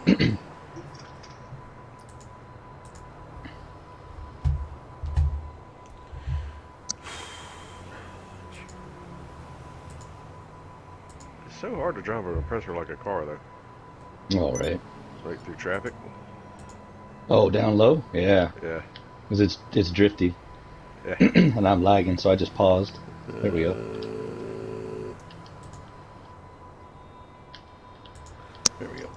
It's so hard to drive an oppressor like a car, though. All right. Right through traffic. Oh, down low? Yeah, Yeah. because it's drifty, Yeah. and I'm lagging, so I just paused. There we go. There we go.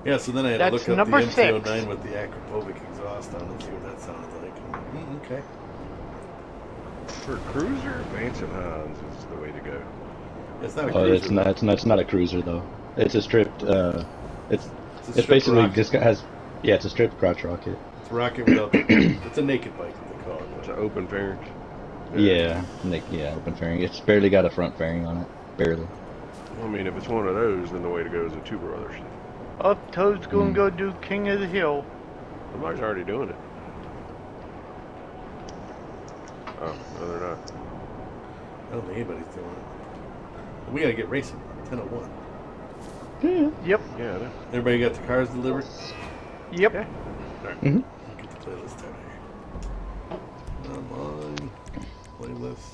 Yeah, so then I had to That's look up the number MC09 6. with the Acropovic exhaust on it and see what that sounded like. Okay. For a cruiser, Vance and Hines is the way to go. It's not a Oh, cruiser. it's not a cruiser though. It's a stripped. It's It's a it's stripped basically rocket. just has yeah. It's a stripped crotch rocket. It's a rocket without the, it's a naked bike, they call It's it. an open phalanx. Yeah, open fairing. It's barely got a front fairing on it. Barely. I mean, if it's one of those, then the way to go is a Two Brothers. Up Toad's gonna go do King of the Hill. Somebody's already doing it. Oh, no, they're not. I don't think anybody's doing it. We gotta get racing. 10:01. Yep. Yeah, I know. Everybody got the cars delivered? Yep. Alright. Mhm. I'll get the playlist out here. Online. Playlist.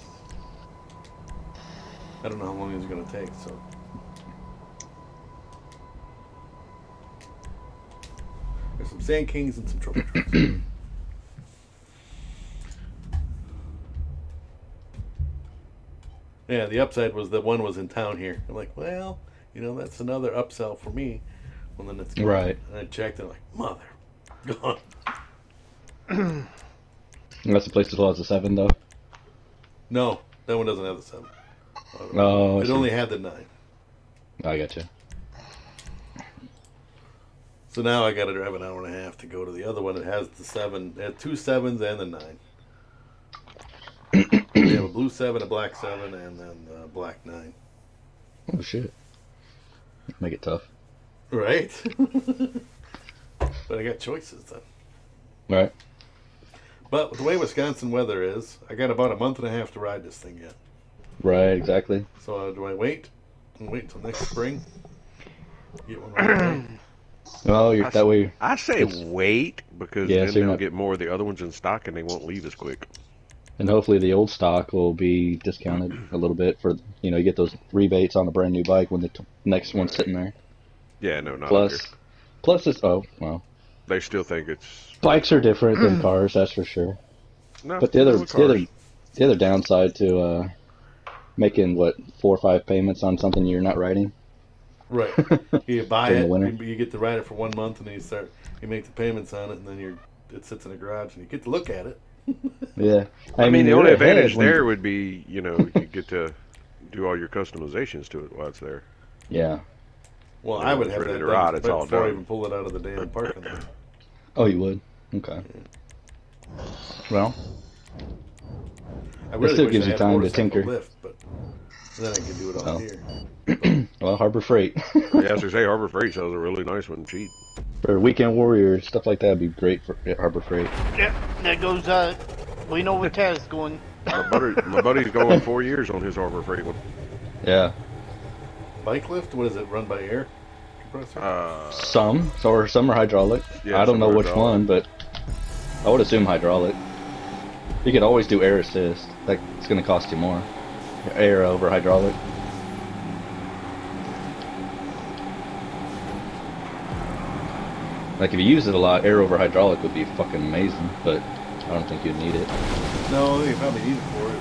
I don't know how long it's gonna take, so. There's some Sand Kings and some trophy trucks. Yeah, the upside was that one was in town here. I'm like, well, that's another upsell for me. Well, then it's gone. Right. And I checked and I'm like, mother, gone. And that's the place as well as the 7 though. No, that one doesn't have the 7. Oh, I It see. only had the 9. I got you. So now I got to drive an hour and a half to go to the other one. It has the 7. It had 2 7s and the 9. They have a blue 7, a black 7, and then the black 9. Oh shit. Make it tough. Right? But I got choices then. Right. But with the way Wisconsin weather is, I got about a month and a half to ride this thing yet. Right. Exactly. So do I wait? And wait until next spring? Get one right away? Well, you're, that way. I say It's- wait, because Yeah, then so you're they'll not- get more of the other ones in stock and they won't leave as quick. And hopefully the old stock will be discounted a little bit for you get those rebates on the brand new bike when the next one's sitting there. Yeah, no, not up Plus, here. plus it's They still think it's... bikes are different than cars, that's for sure. No, But the other with cars. the other downside to making 4 or 5 payments on something you're not riding. Right. You buy During it, the winter. you get to ride it for 1 month, and then you make the payments on it, and then it sits in a garage, and you get to look at it. Yeah, I mean, the you're only ahead advantage when- there would be, you get to do all your customizations to it while it's there. Yeah. Well, Yeah, I would it's have ready that to ride, done it's right all before I done. even pull it out of the damn parking lot. Oh, you would. Okay. Well, I really still wish gives I you had a time to motorcycle tinker. lift, but then I could do it all Oh. here. well, Harbor Freight Yeah, as I say, Harbor Freight sells a really nice one cheap. for Weekend Warriors stuff like that would be great for Harbor Freight. Yep. There goes we know where Taz's going. My buddy's going 4 years on his Harbor Freight one. Yeah. Bike lift? What is it? Run by air compressor? Some are hydraulic. Yeah, I don't some know are which hydraulic. one, but I would assume hydraulic. You could always do air assist. That's going to cost you more. Air over hydraulic. Like if you use it a lot, air over hydraulic would be fucking amazing, but I don't think you'd need it. No, you probably need it for it.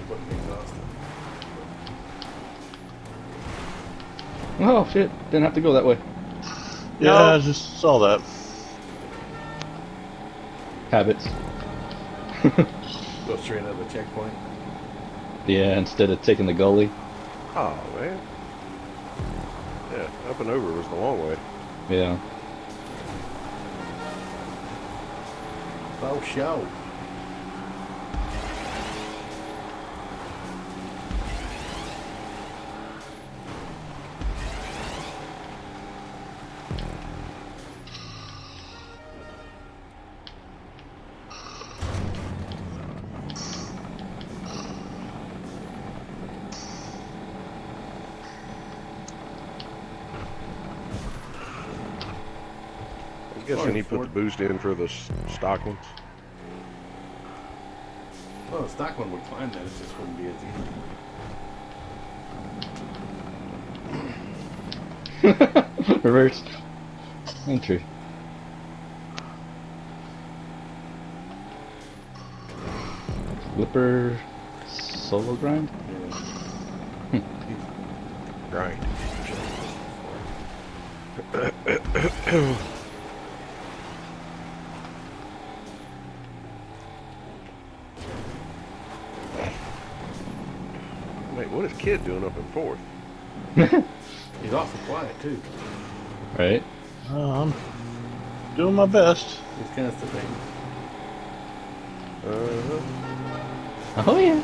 What exhaust? Oh shit! Didn't have to go that way. Yeah, No. I just saw that. Habits. Go straight out of the checkpoint. Yeah, instead of taking the gully. Oh, man. Yeah, up and over was the long way. Yeah. Oh, show. Guess I need to put the boost in for the stock ones. Well, the stock one would climb that. It just wouldn't be as easy. Reverse entry. Flipper solo grind? Yeah. Grind. Wait, what is Kid doing up in fourth? He's awful quiet too. Right? I'm doing my best. He's constipated. Uh-huh. Oh yeah.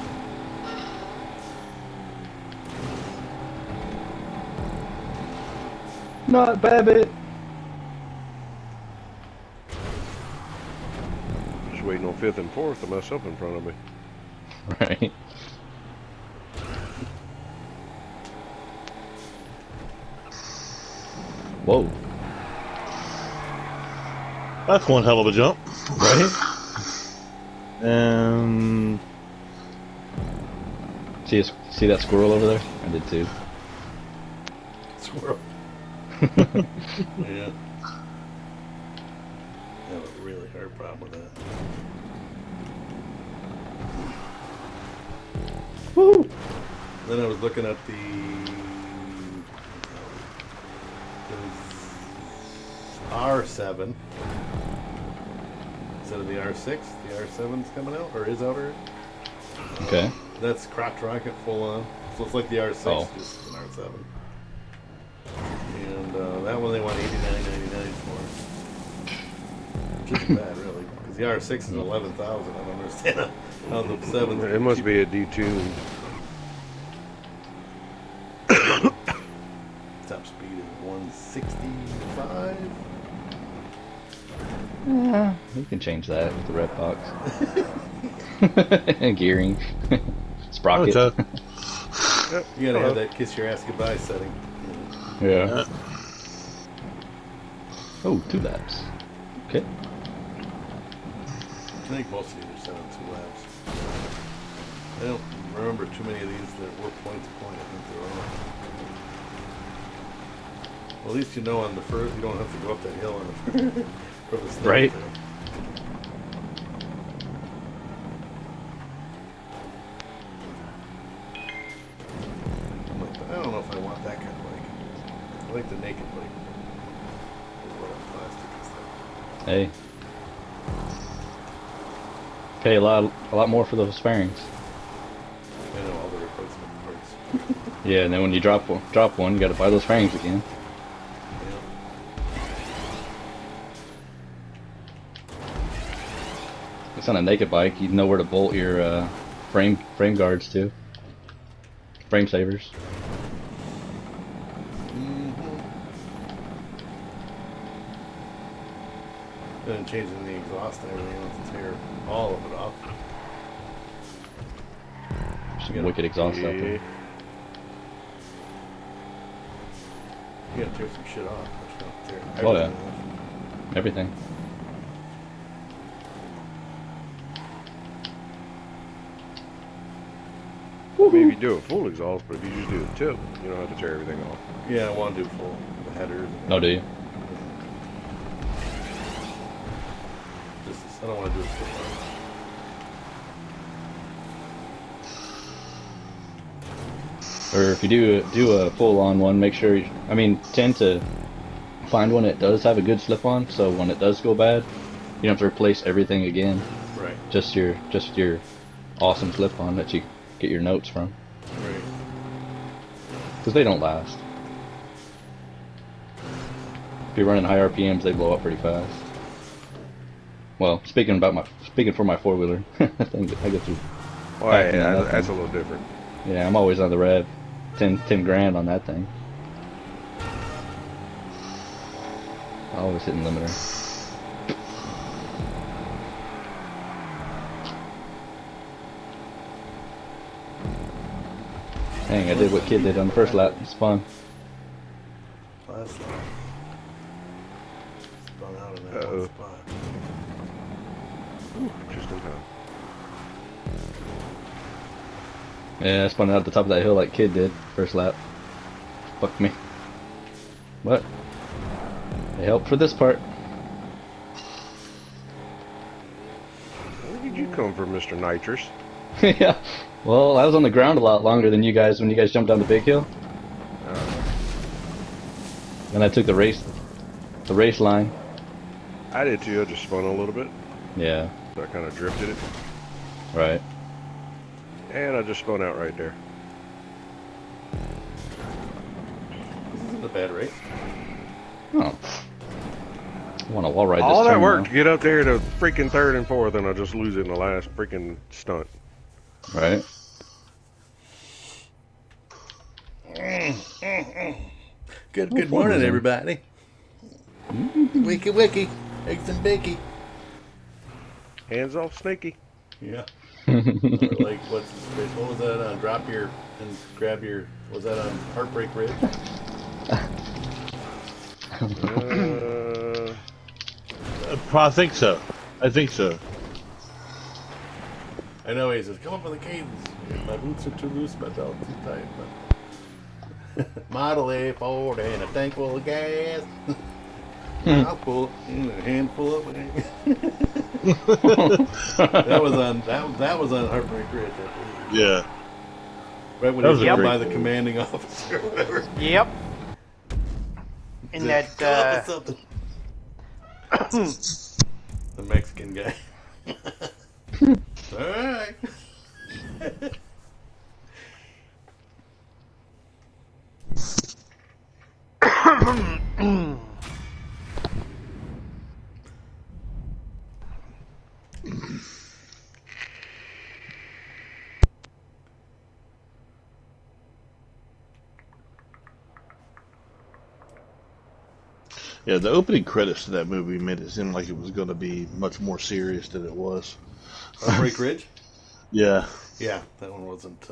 Not Babbitt. Just waiting on fifth and fourth to mess up in front of me. Right. Whoa. That's one hell of a jump. Right? And See that squirrel over there? I did too. Squirrel. Yeah. I have a really hard problem with that. Woo! Then I was looking at the R7 instead of the R6. The R7's coming out, or is out already. Okay. That's crotch rocket full on. So it's like the R6, Oh. just an R7. And that one they want $89.99 for. Which isn't bad, really. Because the R6 is 11,000. I don't understand how the 7. It must be a detuned. Top speed is 165. Yeah, you can change that with the red box. Gearing. Sprocket. okay. You gotta have that kiss your ass goodbye setting. Yeah. Oh, 2 laps. Okay. I think most of these are set on 2 laps. I don't remember too many of these that were point to point. I think they're all. Well, at least you know on the first, you don't have to go up that hill on the for the start. Right. There. I'm like, I don't know if I want that kind of bike. I like the naked bike. Plastic and stuff. Hey. Pay a lot more for those fairings. I know all the replacement parts. Yeah, and then when you drop one, you got to buy those fairings again. Yeah. It's on a naked bike. You know where to bolt your frame guards to. Frame savers. And changing the exhaust and everything else to tear all of it off. Some wicked exhaust out there. You gotta tear some shit off. But you don't tear Oh, yeah. everything off. Everything. Maybe you do a full exhaust, but if you just do the tip, you don't have to tear everything off. Yeah, I want to do full. The headers. And Oh, do you? I don't want to do it full. Or if you do a full-on one, make sure. Tend to find one that does have a good slip-on, so when it does go bad, you don't have to replace everything again. Right. Just your awesome slip-on that you get your notes from, Right. because they don't last. If you're running high RPMs, they blow up pretty fast. Well, speaking for my 4-wheeler, I go through. Well, Packing yeah, on that that's a thing. little different. Yeah, I'm always on the rev. 10 grand on that thing. Always hitting limiter. Dang, I did what Kid did on the first lap. It's fun. Last lap. Spun out of that. Just in time. Yeah, I spun out the top of that hill like Kid did first lap. Fuck me. But they helped for this part. Where did you come from, Mr. Nitrous? Yeah. Well, I was on the ground a lot longer than you guys when you guys jumped down the big hill. Then I took the race line. I did too. I just spun a little bit. Yeah. So I kind of drifted it. Right. And I just spun out right there. This isn't a bad race. Oh. I want to wall ride this All that turn work now. to get up there to freaking third and fourth, and I just lose it in the last freaking stunt. Right. Good morning, everybody. Wiki wiki, eggs and bakey. Hands off, Sneaky. Yeah. Like what's what was that on drop your and grab your, was that on Heartbreak Ridge? I think so. I think so. I know he says, come up with the cadence. My boots are too loose, my belt too tight. But Model A Ford and a tank full of gas. I'll pull in a handful of it. that was on Heartbreak Ridge, I believe. Yeah. Right when That he was was a by great the movie. commanding officer or whatever. Yep. In Said, that, "Come up with something." The Mexican guy. Alright. Yeah, the opening credits to that movie made it seem like it was going to be much more serious than it was. Heartbreak Ridge? Yeah. Yeah, that one wasn't.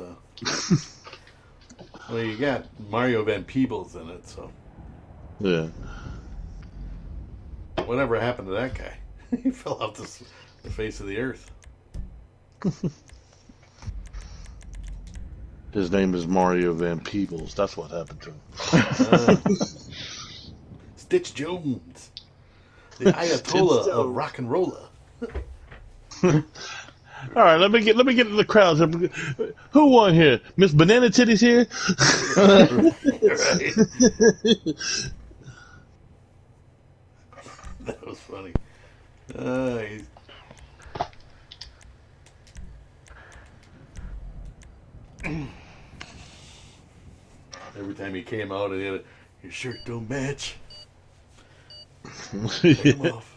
Well, you got Mario Van Peebles in it, so Yeah. whatever happened to that guy? He fell off the face of the earth. His name is Mario Van Peebles. That's what happened to him. Stitch Jones, the Ayatollah of rock and roller. All right, let me get to the crowds. Who won here? Miss Banana Titties here? Right. That was funny. He's... Every time he came out, and he had your shirt don't match. Take him off.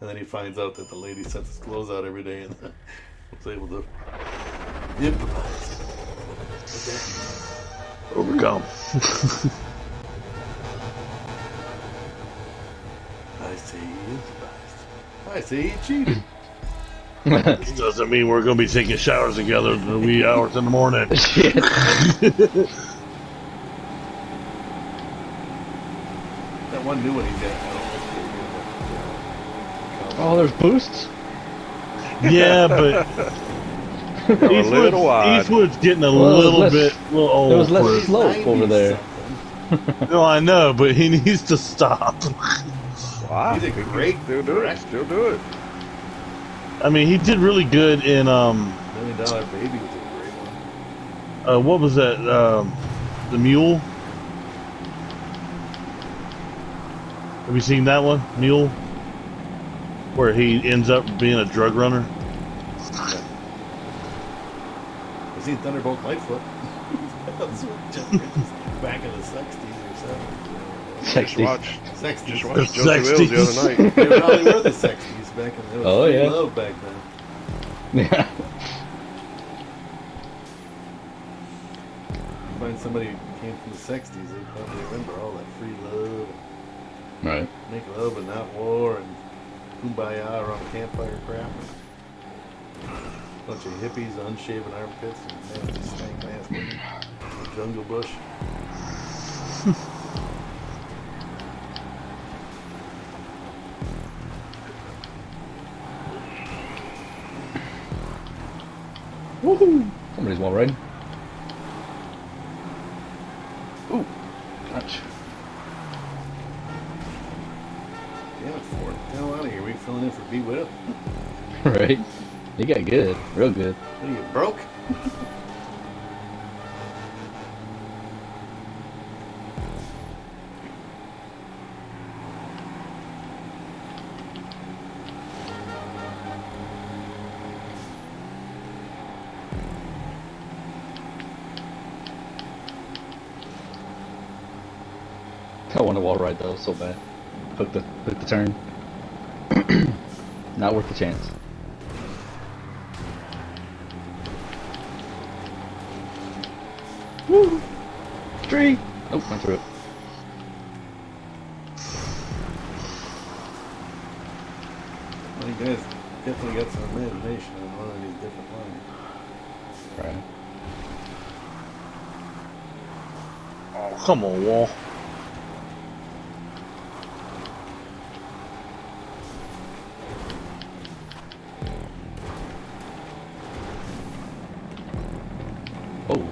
And then he finds out that the lady sent his clothes out every day and was able to improvise. Overcome. I say he improvised. I say he cheated. This doesn't mean we're going to be taking showers together in the wee hours in the morning. That one new one he got. Oh, there's boosts? Yeah, but A little wide. Eastwood's getting a Well, little less- bit old. there was less for it. slope over there. No, I know, but he needs to stop. Wow. He did he can great. Still do it. Still do it. I mean, he did really good in $1 Million Baby was a great one. what was that? The Mule. Have you seen that one, Mule? Where he ends up being a drug runner. I've seen Thunderbolt Lightfoot. That was just back in the 60s or Just 60s. watch. 70s. Just They watched Josie Wills the other night. probably were the 60s back in the Oh, yeah. love back then. Yeah. Find somebody who came from the 60s, they probably remember all that free love, Right. make love and not war, and kumbaya around campfire crap. Bunch of hippies, unshaven armpits, and nasty stank ass women. Jungle bush. Woohoo! Somebody's wall riding. Ooh, ouch. Damn it, Ford. Get the hell out of here. We filling in for B Widow? Right? You got good, real good. What are you, broke? I want a wall ride though, so bad. Hook the turn. Not worth the chance. Woo! Tree! Oh, went through it. Well, you guys definitely got some imagination on one of these different lines. Right. Oh, come on, wall. Oh.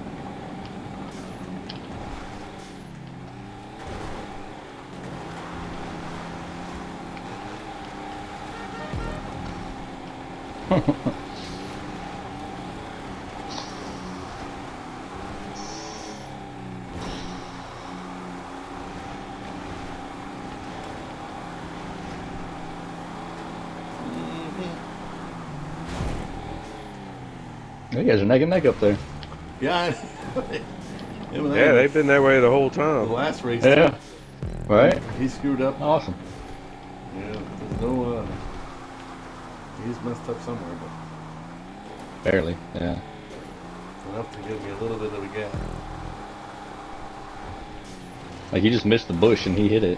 You guys are neck and neck up there. Yeah, him and I, Yeah, they've been that way the whole the time. last race. Yeah. Right? He screwed up. Awesome. Yeah, there's no. He's messed up somewhere, but Barely. Yeah. it's enough to give me a little bit of a gap. Like you just missed the bush and he hit it.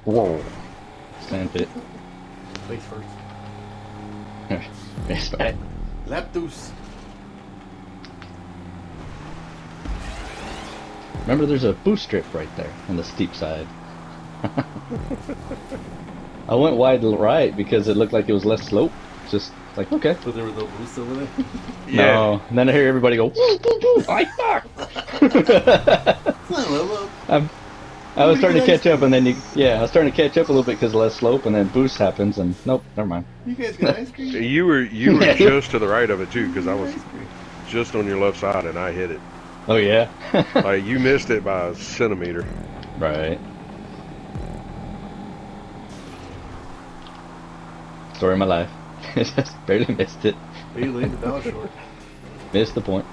Whoa. Sand pit. Face first. Yes, right. Lap deuce. Remember, there's a boost strip right there on the steep side. I went wide right because it looked like it was less slope. Just like, okay. But there was no boost over there. No. And then I hear everybody go, woo, woo, woo. I fuck. I was starting to catch up, and then I was starting to catch up a little bit because of less slope, and then boost happens, and nope, never mind. You guys got ice cream? You were Yeah. just to the right of it too, because I was just on your left side and I hit it. Oh yeah. Like you missed it by a centimeter. Right. Story of my life. Just barely missed it. You laid the bell short. Missed the point.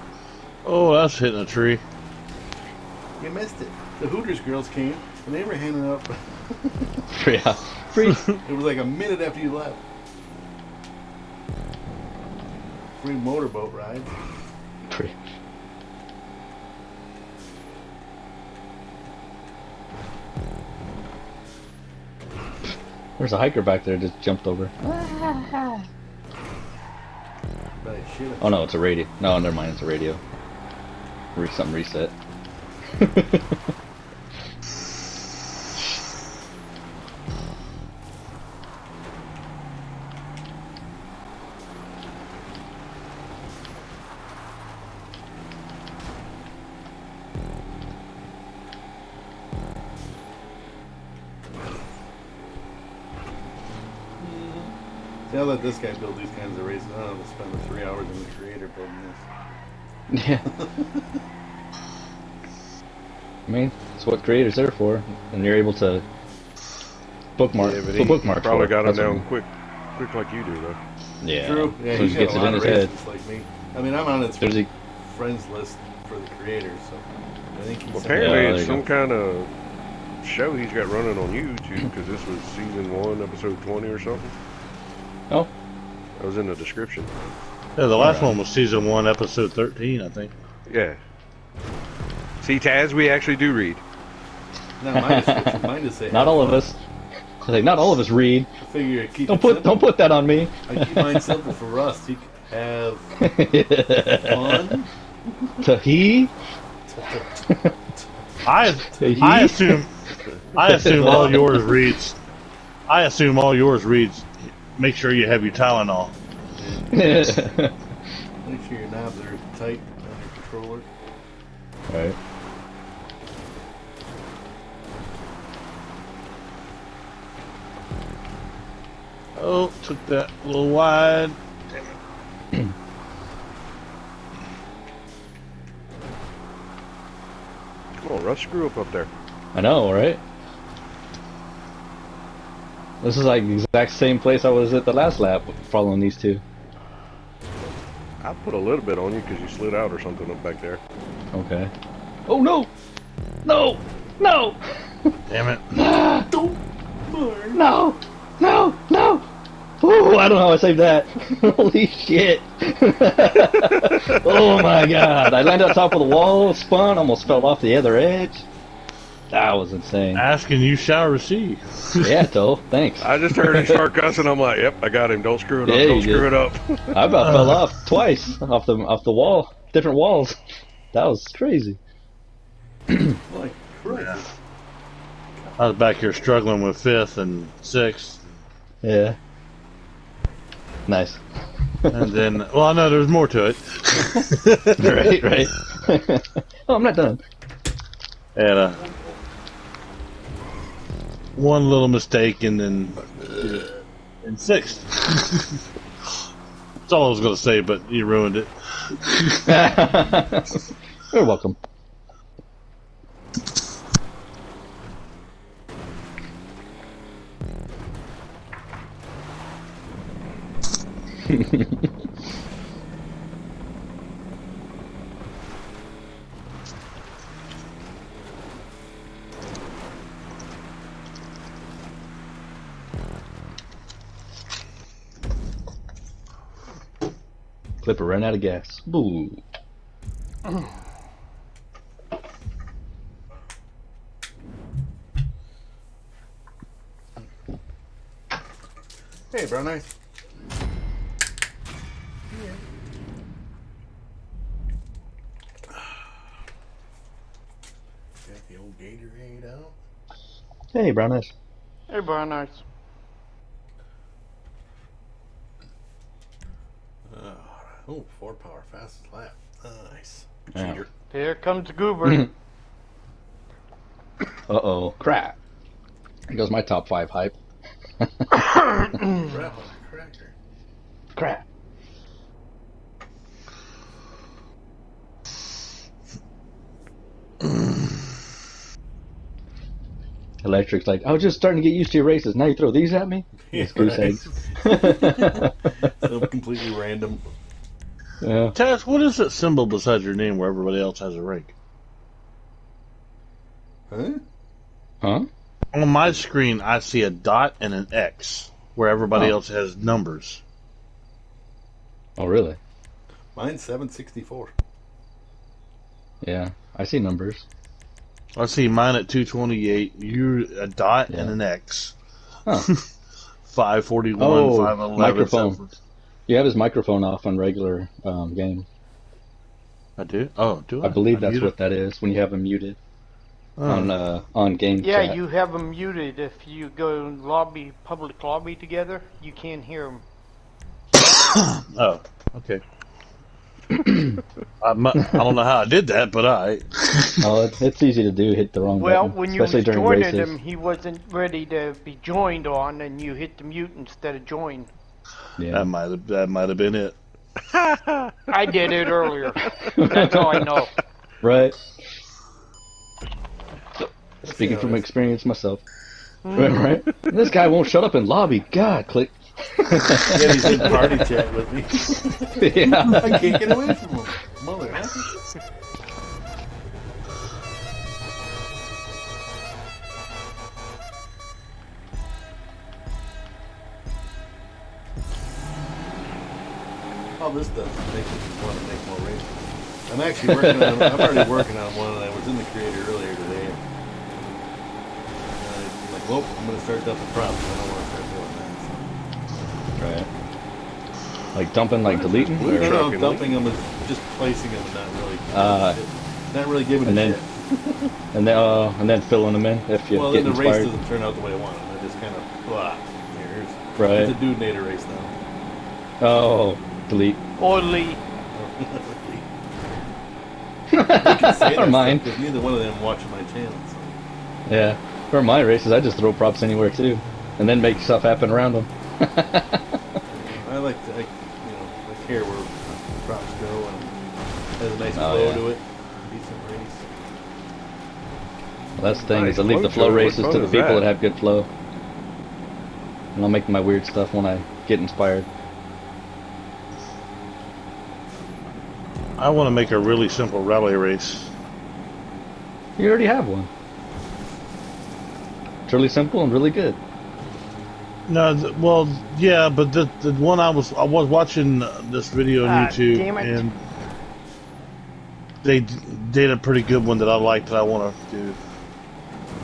Oh, that's hitting a tree. You missed it. The Hooters girls came and they were handing out. Yeah. Free. It was like a minute after you left. Free motorboat rides. Free. There's a hiker back there just jumped over. But shit. Oh no, it's a radio. No, never mind, it's a radio. Something reset. See, I'll let this guy build these kinds of races. I don't have to spend the 3 hours in the creator building this. Yeah. I mean, it's what creators are for, and you're able to bookmark. Yeah, but Put bookmarks. probably for it. got them That's what- down quick like you do though. Yeah. True. Yeah, As soon as he's he got gets a it lot in of his head. races like me. I mean, I'm on his There's a friends list for the creators, so I think he's. Well, apparently there it's you some go. kind of show he's got running on YouTube because this was season 1, episode 20 or something. Oh, That was in the description. Yeah, the last Alright. one was season 1, episode 13, I think. Yeah. See, Taz, we actually do read. No, mine is, mine is say not all of us. I think not all of us read. I figure keep Don't it put simple. don't put that on me. I keep mine simple for Rust. He can have fun. To he. I assume all yours reads. I assume all yours reads. Make sure you have your Tylenol. Make sure your knobs are tight on your controller. Right. Oh, took that a little wide. Come on, Russ, screw up there. I know, right? This is like the exact same place I was at the last lap following these two. I put a little bit on you because you slid out or something up back there. Okay. Oh no! No! No! Damn it. Don't burn. No! No! No! Ooh, I don't know how I saved that. Holy shit! Oh my god! I landed on top of the wall, spun, almost fell off the other edge. That was insane. Ask and you shall receive. Yeah, Toe. Thanks. I just heard him start cussing. I'm like, yep, I got him. Don't screw it up. Yeah, Don't you screw did. it up. I about fell off twice off the wall, different walls. That was crazy. Like Christ. I was back here struggling with 5th and 6th. Yeah. Nice. And then, well, I know there's more to it. Right, right. Oh, I'm not done. And one little mistake, and then in 6th. That's all I was going to say, but you ruined it. You're welcome. Clipper ran out of gas. Boo. Hey, Brown Eyes. Got the old Gatorade out. Hey, Brown Eyes. Hey, Brian, nice. Oh, 4 power, fastest lap. Nice. Yeah. Cheater. Here comes the goober. Uh-oh. Crap. Here goes my top 5 hype. Crap on a cracker. Crap. Electric's like, I was just starting to get used to your races. Now you throw these at me? Yeah, It's goose right. eggs. So completely random. Yeah. Taz, what is that symbol beside your name where everybody else has a rank? Huh? Huh? On my screen, I see a dot and an X where everybody Oh. else has numbers. Oh, really? Mine's 764. Yeah. I see numbers. I see mine at 228. You a dot Yeah. and an X. Huh. 541, Oh, 511. microphone. You have his microphone off on regular game. I do. Oh, do I? I believe that's muted what that is when you have him muted it? Oh. on game Yeah, chat. you have them muted. If you go in lobby, public lobby together, you can't hear them. Oh, okay. I don't know how I did that, but Oh, it's easy to do. Hit the wrong Well, button, when you was especially during joining races. him, he wasn't ready to be joined on, and you hit the mute instead of join. Yeah. that might have been it. I did it earlier. That's all I know. Right. Speaking how from it is. experience myself. Right? This guy won't shut up in lobby. God, click. Yeah, he's in party chat with me. Yeah. I can't get away from him. Mother. All this does is make me want to make more races. I'm actually working on. I'm already working on one, and I was in the creator earlier today. And I'm like, well, I'm going to start dumping props. I don't want to start doing that. Right. Like dumping, like deleting? Blue No, Or- truck no, and dumping them is just placing them, and not really giving and a then- shit. and then filling them in if you Well, get then the race inspired. doesn't turn out the way I want. I just kind of blah. It's Right. a dude nader race now. Oh, delete. Only can say Or that mine. because neither one of them watching my channel. So. Yeah. For my races, I just throw props anywhere too, and then make stuff happen around them. I like to, like here where props go and has a nice Oh, flow yeah. to it. Decent race. Well, that's the thing, Nice is I leave the flow flow to it. What races to fun the is people that? that have good flow. And I'll make my weird stuff when I get inspired. I want to make a really simple rally race. You already have one. It's really simple and really good. No, well, yeah, but the one I was watching this video on Ah, YouTube, damn it. and they did a pretty good one that I like that I want to do.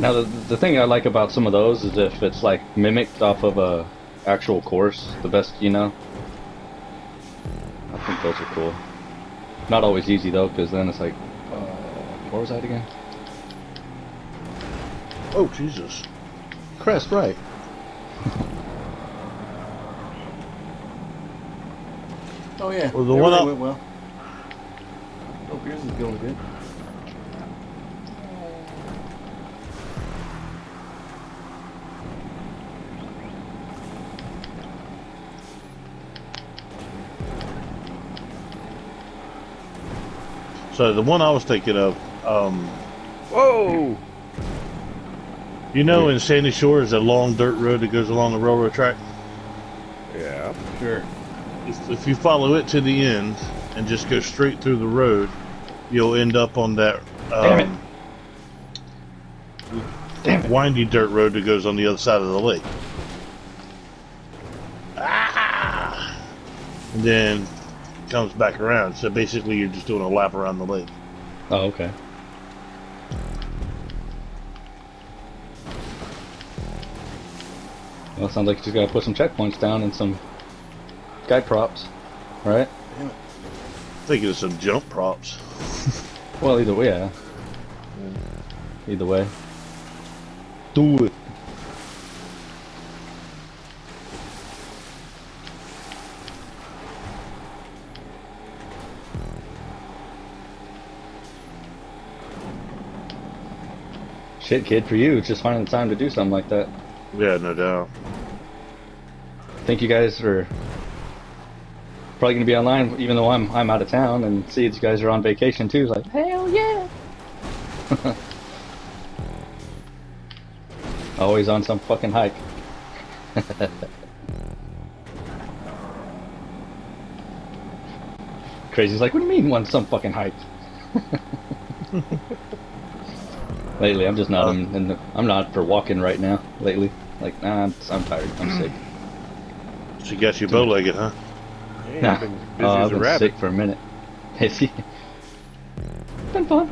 Now, the thing I like about some of those is if it's like mimicked off of a actual course, the best, you know. I think those are cool. Not always easy though, because then it's like, where was that again? Oh Jesus! Crest, right? Oh yeah. Well, the one everything up- went well. Oh, yours is going good. So the one I was thinking of, Whoa! you know, in Sandy Shore is a long dirt road that goes along the railroad track. Yeah. Sure. If you follow it to the end and just go straight through the road, you'll end up on that Damn it. windy dirt road that goes on the other side of the lake. Ah! And then comes back around. So basically, you're just doing a lap around the lake. Oh, okay. Well, it sounds like you just gotta put some checkpoints down and some guide props, right? Damn it. Thinking of some jump props. Well, either way, yeah. Either way. Do it. Shit, kid, for you, it's just finding the time to do something like that. Yeah, no doubt. Think you guys are probably gonna be online, even though I'm out of town, and see you guys are on vacation too. It's like, hell yeah! Always on some fucking hike. Crazy's like, what do you mean on some fucking hike? Lately, I'm just not I'm not for walking right now. Lately, like, nah, I'm tired. I'm sick. She got you bow-legged, huh? Yeah, Nah. I've been busy Oh, as I've a been rabbit. sick for a minute. It's been fun.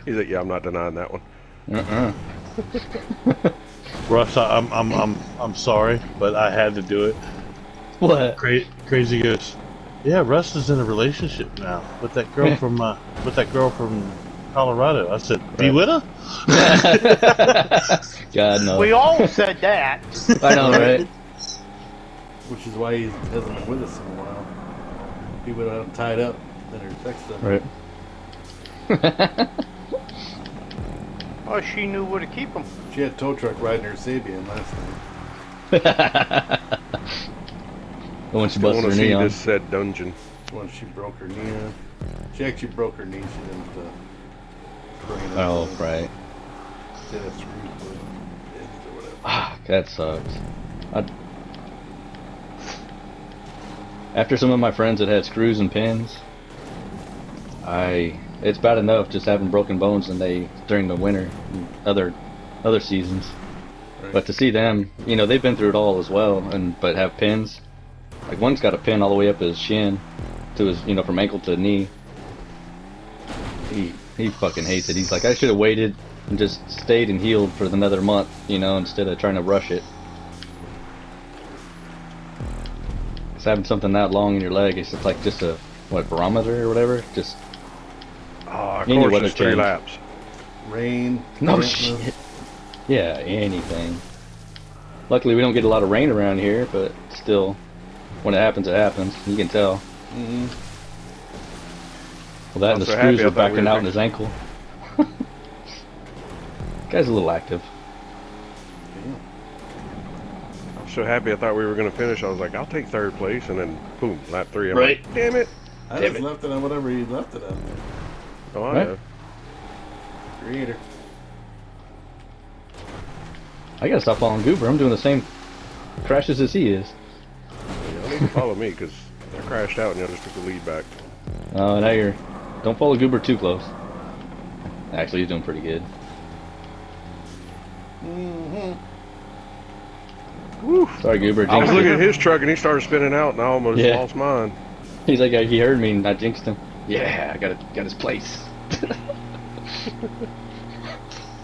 He's like, yeah, I'm not denying that one. Russ, I'm sorry, but I had to do it. What? Crazy goes, yeah, Russ is in a relationship now with that girl from Colorado. I said, be Right. with her? God no. We all said that. I know, right? Which is why he hasn't been with us in a while. He would have tied up and her text him. Right. Oh, she knew where to keep them. She had tow truck riding her Sabian last night. When she I busted want her to see knee on. this said dungeon. When she broke her knee on. She actually broke her knee. She didn't sprain it. Oh, right. Did a screw for it. Or whatever. Ah, that sucks. After some of my friends that had screws and pins, it's bad enough just having broken bones during the winter and other seasons. Right. But to see them, they've been through it all as well, but have pins. Like one's got a pin all the way up his shin to his, from ankle to knee. He fucking hates it. He's like, I should have waited and just stayed and healed for another month, instead of trying to rush it. It's having something that long in your leg. It's just like just a barometer or whatever. Just Ah, of Any course, weather it's 3 change. laps. Rain. no dampness. shit. Yeah, anything. Luckily, we don't get a lot of rain around here, but still, when it happens, it happens. You can tell. Mm-hmm. Well, that I'm and the so screws happy I are thought backing we were out in his ankle. Guy's a little active. I was so happy I thought we were going to finish. I was like, I'll take third place, and then boom, lap 3. I'm Right. like, damn it. I Damn just it. left it on whatever he left it on. Oh, I Right. know. Creator. I gotta stop following Goober. I'm doing the same crashes as he is. Y'all need to follow me because I crashed out and y'all just took the lead back. Now you're. Don't follow Goober too close. Actually, he's doing pretty good. Mm-hmm. Woo. Sorry, Goober. I was Jinxed looking you. at his truck and he started spinning out, and I almost Yeah. lost mine. He's like, he heard me and I jinxed him. Yeah, I got his place. Yeah,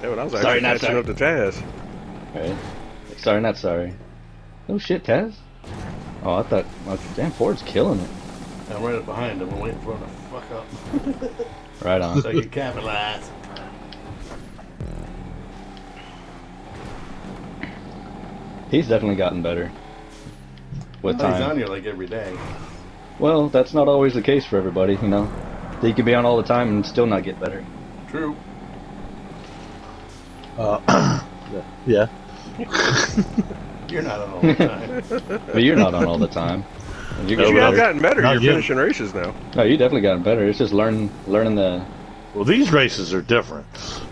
but I was Sorry, actually not catching sorry. up to Taz. Right. Sorry, not sorry. Oh shit, Taz. Oh, I thought. Oh, damn, Ford's killing it. I'm right up behind him. I'm waiting for him to fuck up. Right on. So I can capitalize. He's definitely gotten better with He's on time. here like every day. Well, that's not always the case for everybody, you know. He could be on all the time and still not get better. True. Yeah. You're not on all the time. But you're not on all the time. And you're But getting you have better. gotten better. Not You're yet. finishing races now. No, you definitely gotten better. It's just learning the. Well, these races are different.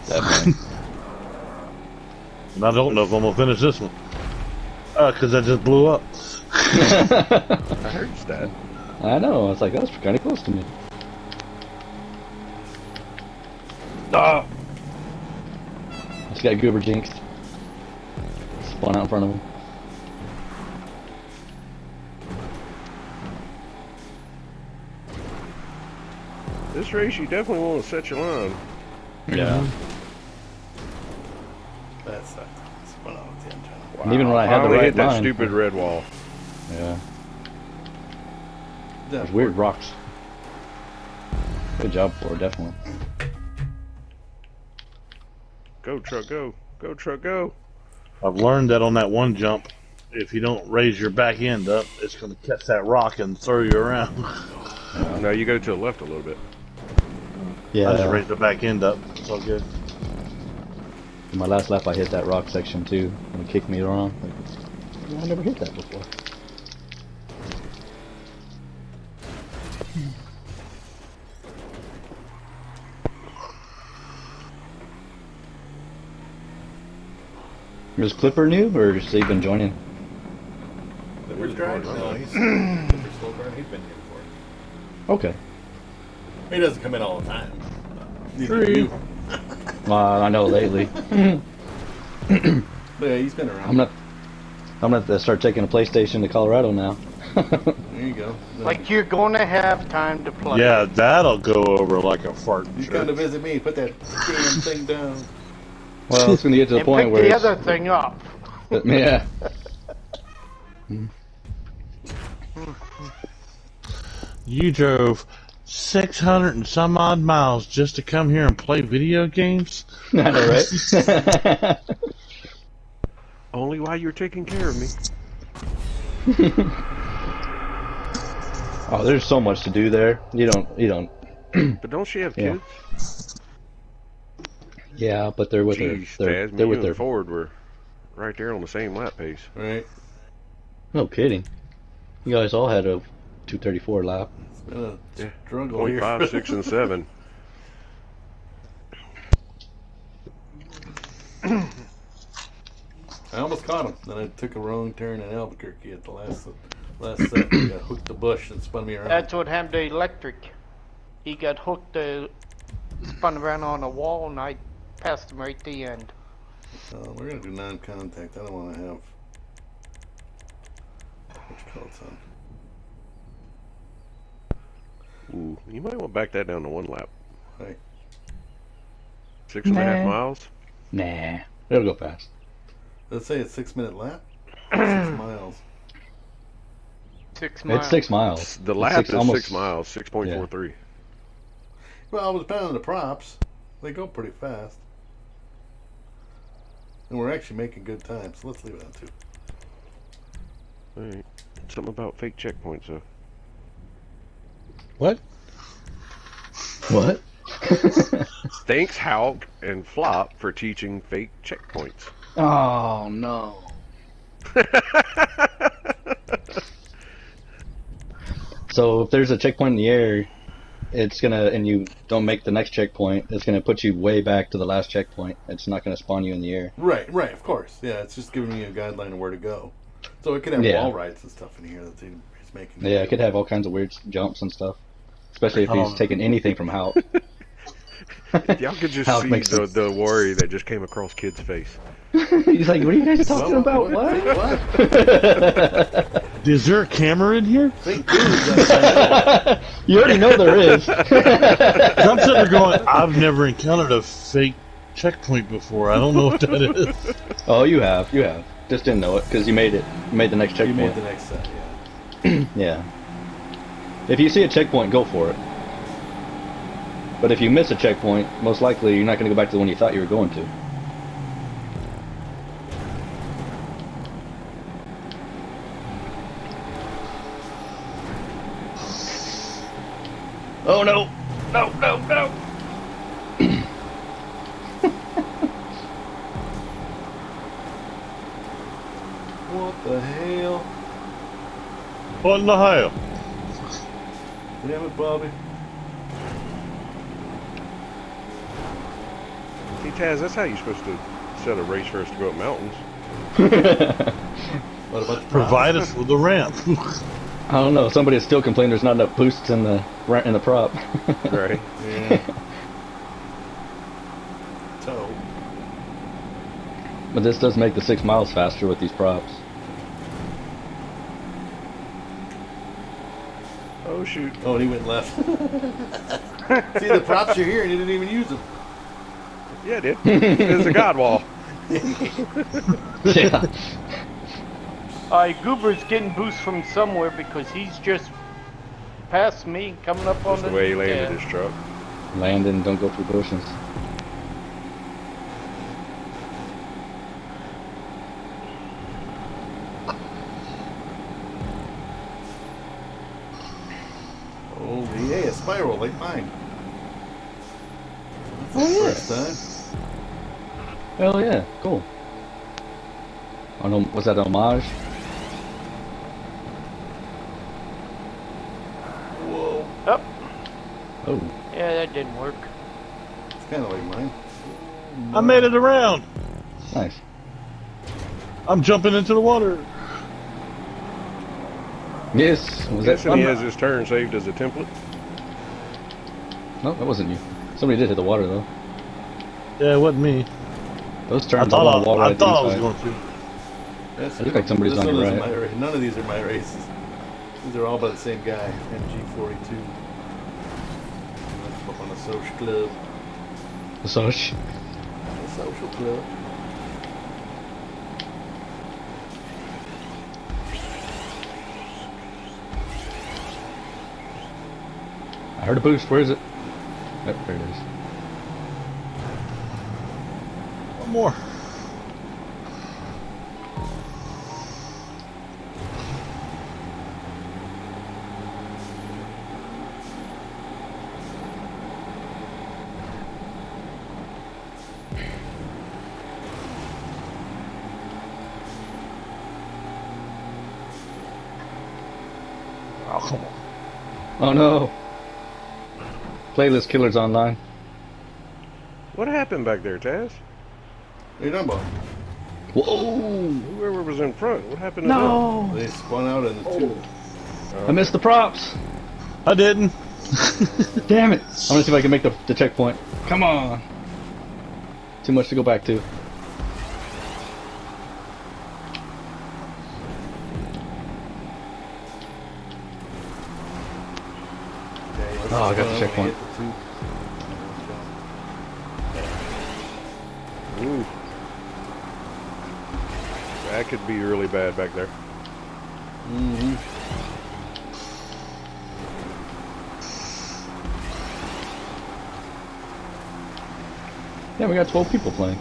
Definitely. And I don't know if I'm gonna finish this one. Because I just blew up. I heard that. I know. It's like that's kind of close to me. Ah. This guy Goober jinxed. Spun out in front of him. This race, you definitely want to set your line. Yeah. That sucked. Spun out at the engine. And even when I had the Finally right hit that line. stupid red wall. Yeah. Yeah, There's weird rocks. Good job, Ford. Definitely. Go, truck, go. Go, truck, go. I've learned that on that one jump, if you don't raise your back end up, it's going to catch that rock and throw you around. Now you go to the left a little bit. I just Yeah. raised the back end up. It's all good. In my last lap, I hit that rock section too, and it kicked me around. Like, I never hit that before. Is Clipper new, or has he been joining? Where's driving? No, he's slow burn. He's been here before. Okay. He doesn't come in all the time. True. You. Well, I know lately. But yeah, he's been around. I'm gonna have to start taking a PlayStation to Colorado now. There you go. Like you're gonna have time to play. Yeah, that'll go over like a fart. You come to visit me. Put that damn thing down. Well, it's gonna get to the And point pick where the it's, other thing up. yeah. You drove 600 and some odd miles just to come here and play video games? I know, right? Only while you're taking care of me. Oh, there's so much to do there. You don't. But don't she have Yeah. kids? Yeah, but they're with Jeez, their. Taz, me, They're you with and their. Ford were right there on the same lap pace. Right. No kidding. You guys all had a 234 lap. It's been a Yeah. struggle Point here. 5, 6, and 7. I almost caught him. Then I took a wrong turn in Albuquerque at the last set. He got hooked the bush and spun me around. That's what happened to Electric. He got hooked, spun around on a wall, and I passed him right at the end. We're gonna do non-contact. I don't want to have what you call it, son. Ooh, you might want to back that down to 1 lap. Right. 6.5 Nah. miles. Nah, it'll go fast. Let's say it's 6-minute lap. 6 miles. 6 miles. It's 6 miles. The It's lap is almost- 6 miles, 6.43. Well, it was depending on the props. They go pretty fast. And we're actually making good time, so let's leave it on 2. Alright. Something about fake checkpoints, though. What? What? Thanks, Hulk and Flop, for teaching fake checkpoints. Oh no. So if there's a checkpoint in the air, it's gonna, and you don't make the next checkpoint, it's gonna put you way back to the last checkpoint. It's not gonna spawn you in the air. Right, of course. Yeah, it's just giving me a guideline of where to go. So it could have Yeah. wall rides and stuff in here that he's making. Yeah, it could have all kinds of weird jumps and stuff. Especially if he's taking anything from Hulk. If y'all could just Hulk see makes sense. the worry that just came across Kid's face. He's like, what are you guys talking about? What? Is there a camera in here? Fake dudes. You already know there is. 'Cause I'm sitting there going, I've never encountered a fake checkpoint before. I don't know what that is. Oh, you have. Just didn't know it because you made it. You made the next You checkpoint. made the next set, yeah. Yeah. If you see a checkpoint, go for it. But if you miss a checkpoint, most likely you're not going to go back to the one you thought you were going to. Oh no! No, no, no! What the hell? What in the hell? Damn it, Bobby. See, Taz, that's how you're supposed to set a race for us to go up mountains. What about the Provide us with a ramp. I don't know. Somebody still complained there's not enough boosts in the prop. Right. Yeah. Toe. But this does make the 6 miles faster with these props. Oh, shoot. Oh, and he went left. See, the props are here and you didn't even use them. Yeah, it did. It's a god wall. Yeah. Goober's getting boost from somewhere because he's just past me, coming up on That's the way he landed his truck. Landon, don't go through bushes. Oh, yeah, a spiral like mine. That's Oh, the yeah. first time. Hell yeah, cool. Oh no, was that an homage? Whoa. Up. Oh. Yeah, that didn't work. It's kind of like mine. I made it around. Nice. I'm jumping into the water. Yes, was that Guessing he fun? has his turn saved as a template. No, that wasn't you. Somebody did hit the water though. Yeah, it wasn't me. Those I turns on the wall thought, I, right thought I was inside. going to. That's It looks like somebody's this on one your isn't right. my race. None of these are my races. These are all by the same guy, MG42. Up on the social club. So, The social club. I heard a boost. Where is it? Yep, there it is. One more. Oh, come on. Oh no! Playlist Killers Online. What happened back there, Taz? What are you talking about? Whoa! Whoever was in front, what happened to No! They spun out in the tube. I missed the props! I didn't. Damn it! I'm gonna see if I can make the checkpoint. Come on! Too much to go back to. Oh, I got the checkpoint. them? Ooh. That could be really bad back there. Mm-hmm. Yeah, we got 12 people playing.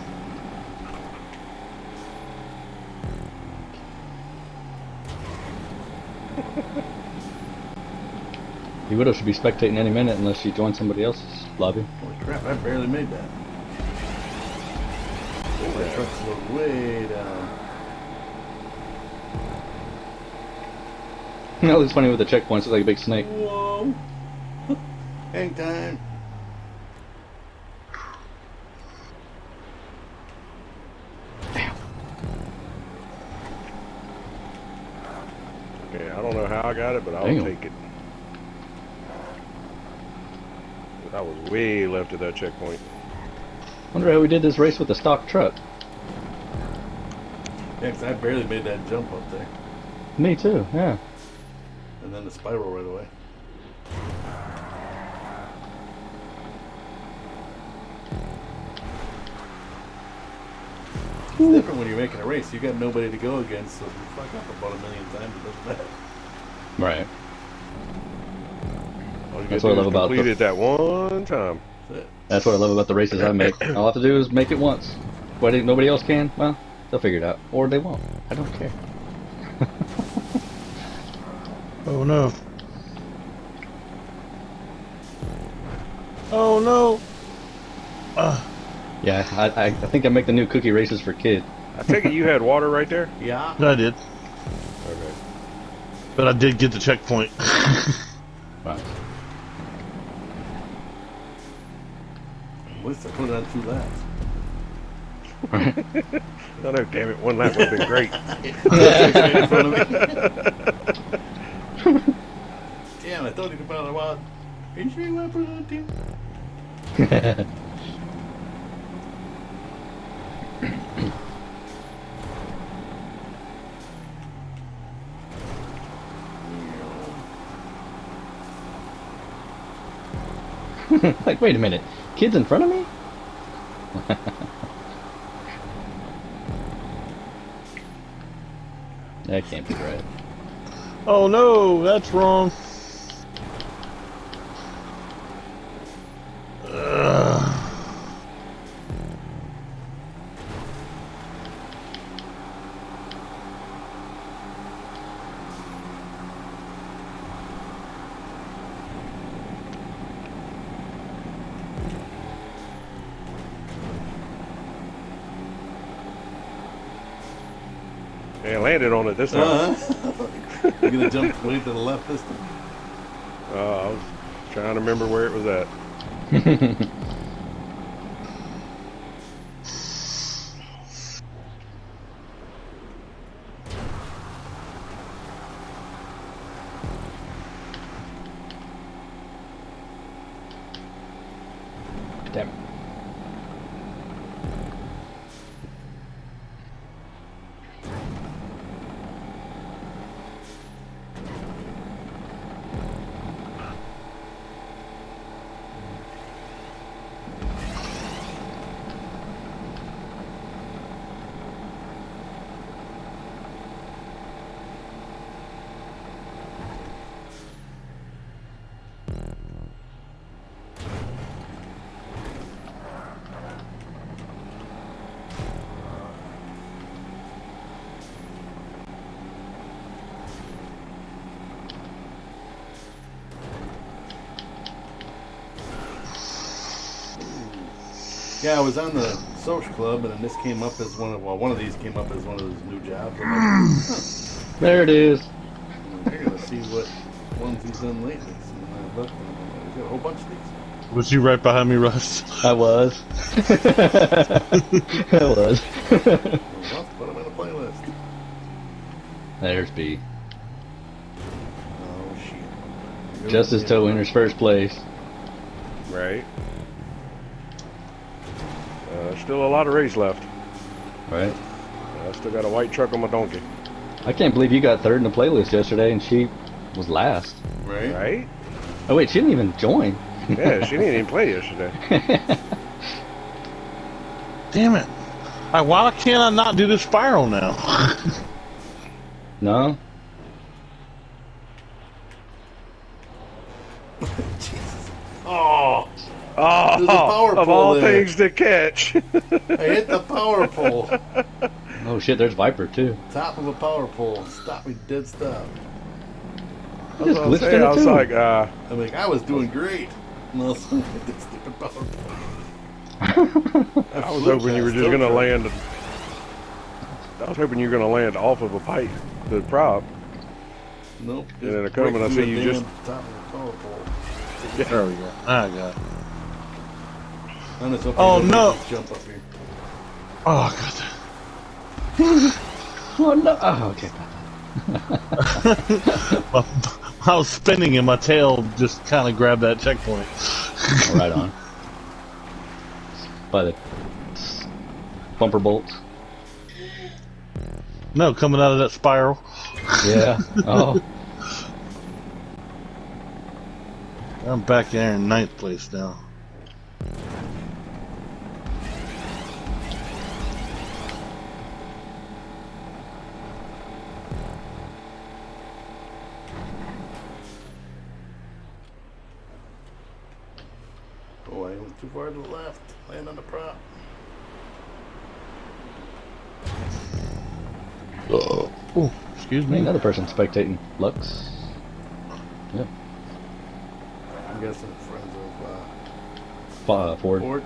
You widow should be spectating any minute unless she joins somebody else's lobby. Holy crap, I barely made that. Oh, that truck slowed way down. That looks funny with the checkpoints. It's like a big snake. Whoa. Hang time. Okay, I don't know how I got it, but I'll Damn. take it. I was way left of that checkpoint. Wonder how we did this race with the stock truck. Yeah, 'cause I barely made that jump up there. Me too, yeah. And then the spiral right away. It's different when you're making a race. You got nobody to go against, so if you fuck up about a million times, it doesn't matter. Right. All you That's gotta what I do love is about complete it that one time. That's it. That's what I love about the races I make. All I have to do is make it once. What, nobody else can? Well, they'll figure it out. Or they won't. I don't care. Oh no. Oh no. Yeah, I think I make the new cookie races for kids. I take it you had water right there? Yeah. I did, Okay. but I did get the checkpoint. Right. At least I put it on 2 laps. No, no, damn it. One lap would have been great. Right in front of me. Damn, I thought you could put it on. Are you sure you want to put it on 2? Like, wait a minute. Kids in front of me? That can't be right. Oh no, that's wrong. Yeah, landed on it this time. You're going to jump way to the left this time? I was trying to remember where it was at. Damn it. Yeah, I was on the social club, and then this came up as one of these came up as one of those new jobs. I'm like, There it is. I gotta see what ones he's done lately. So I looked, and I'm like, he's got a whole bunch of these. Was you right behind me, Russ? I was. I was. Well, put them in the playlist. There's B. Oh shit! Justice Toe enters first place. Right. Still a lot of race left. Right. I still got a white truck on my donkey. I can't believe you got third in the playlist yesterday and she was last. Right? Right? Oh wait, she didn't even join. Yeah, she didn't even play yesterday. Damn it. Why can't I not do the spiral now? No? Jesus. Oh! Oh, There's a power of pole all there. things to catch. I hit the power pole. Oh shit, there's Viper too. Top of a power pole. Stop me dead stop. I was just gonna glitched say, in I it was too. like, I'm like, I was doing great. And all of a sudden, I hit this stupid power pole. I was hoping you were just gonna land. I was hoping you were gonna land off of a pipe, the prop. Nope. And then I just come break and I through see the you just- damn top of the power pole. There we go. I got it. I'm just hoping Oh, you don't no. make me jump up here. Oh, Oh no! Oh, okay. God. I was spinning and my tail just kind of grabbed that checkpoint. Right on. By the bumper bolts. No, coming out of that spiral. Yeah. Oh. I'm back there in 9th place now. Oh, I went too far to the left. Land on the prop. Oh, excuse me. Another person spectating. Lux. Yeah. I'm guessing friends of Ford. Ford.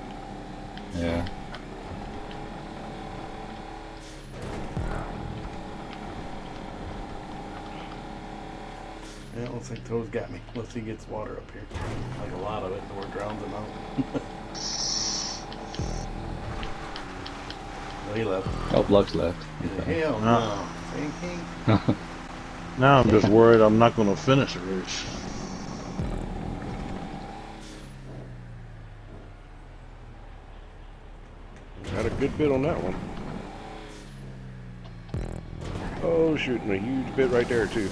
Yeah. Yeah, I don't think Toe's got me. Unless he gets water up here. Like a lot of it, or drowns him out. Oh, he left. Oh, Lux left. Okay. Hell no. Same king. Now I'm just worried I'm not going to finish the race. Had a good bit on that one. Oh, shooting a huge bit right there too.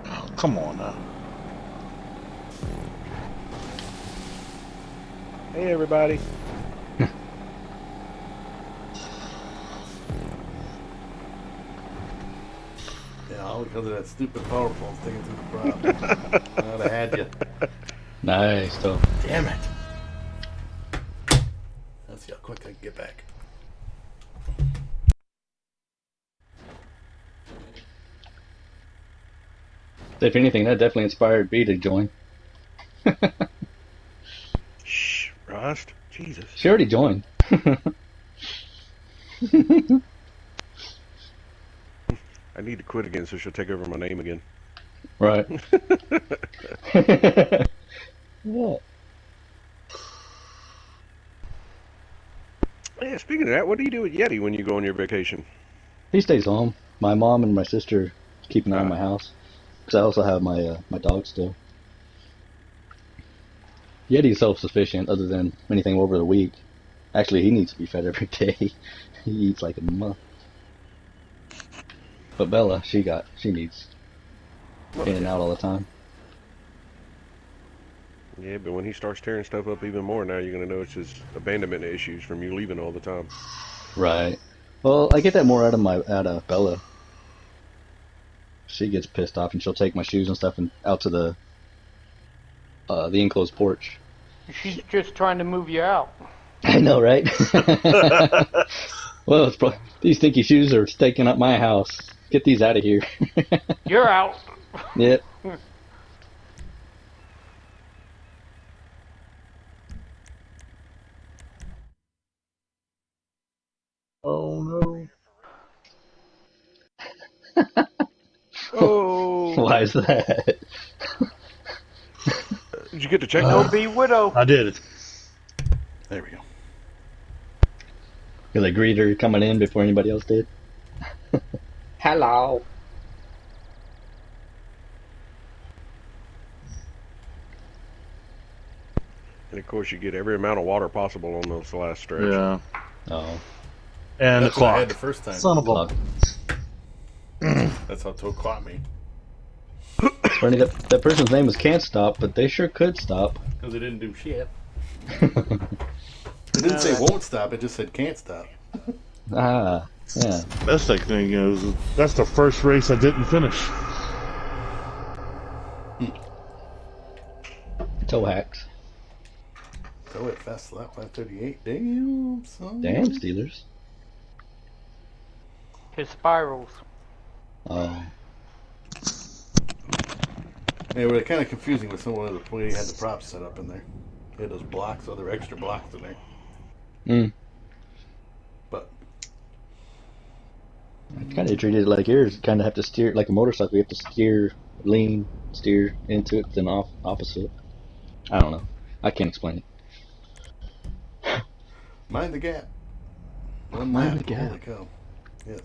Oh, come on now. Hey, everybody. Yeah, all because of that stupid power pole sticking through the prop. I'd have had you. Nice, though. Damn it. Let's see how quick I can get back. If anything, that definitely inspired B to join. Shh, Rust. Jesus. She already joined. I need to quit again so she'll take over my name again. Right. Yeah. Yeah, speaking of that, what do you do with Yeti when you go on your vacation? He stays home. My mom and my sister keep an eye on my house. Because I also have my my dog still. Yeti's self-sufficient other than anything over the week. Actually, he needs to be fed every day. He eats like a month. But Bella, she needs in and out all the time. Yeah, but when he starts tearing stuff up even more now, you're going to notice his abandonment issues from you leaving all the time. Right. Well, I get that more out of Bella. She gets pissed off and she'll take my shoes and stuff and out to the enclosed porch. She's just trying to move you out. I know, right? Well, these stinky shoes are staking up my house. Get these out of here. You're out. Yep. Oh no. Oh! Why is that? Did you get to check Don't that? be widow. I did it. There we go. Because I greeted her coming in before anybody else did. Hello. And of course, you get every amount of water possible on this last stretch. Yeah. Oh, And That's the what I clock. had the first time. Son of a. clock. That's how Toe caught me. Bernie, that person's name was Can't Stop, but they sure could stop. Because it didn't do shit. It didn't say won't stop, it just said can't stop. Ah, yeah. Best thing is, that's the first race I didn't finish. Toe hacks. Toe at fast lap 538. Damn, son. Damn, Steelers. His spirals. Oh. They were kind of confusing with some of the way he had the props set up in there. He had those blocks, other extra blocks in there. Mm. But I kind of treated it like yours. Kind of have to steer like a motorcycle. You have to steer, lean, steer into it, then off opposite. I don't know. I can't explain it. mind the gap. One Mind lap. the gap. Holy cow. Yes.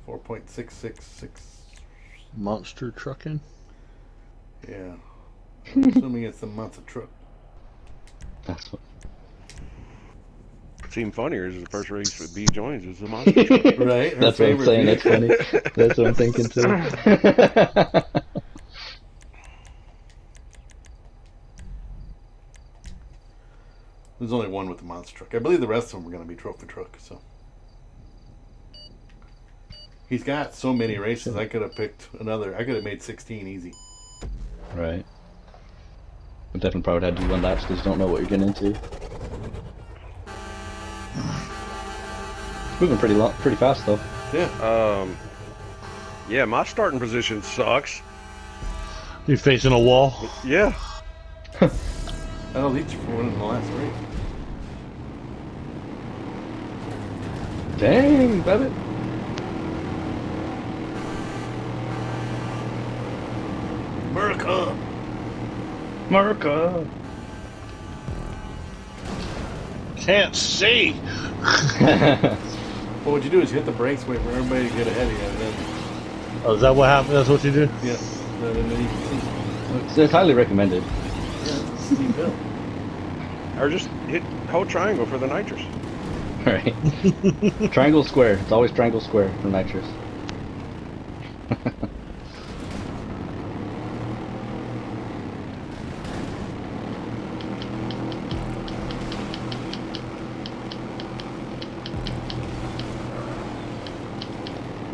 4.666. Monster trucking. Yeah. I'm assuming it's the month of truck. That's what. Seemed funnier is the first race with B Joins is the monster truck. Right? Her That's what I'm favorite saying. That's vehicle. funny. That's what I'm thinking too. There's only one with the monster truck. I believe the rest of them are going to be trophy truck. So he's got so many races. I could have picked another. I could have made 16 easy. Right. But definitely probably had to do one laps because you don't know what you're getting into. It's moving pretty fast though. Yeah. Yeah, my starting position sucks. You facing a wall? Yeah. That'll eat you for winning the last race. Dang, Babbitt. America. America. Can't see. Well, what you do is you hit the brakes, wait for everybody to get ahead of you, and then Oh, is that what happened? That's what you do? yeah, then you can see. It's highly recommended. Yeah, it's a steep hill. Or just hold triangle for the nitrous. Right. Triangle square. It's always triangle square for nitrous.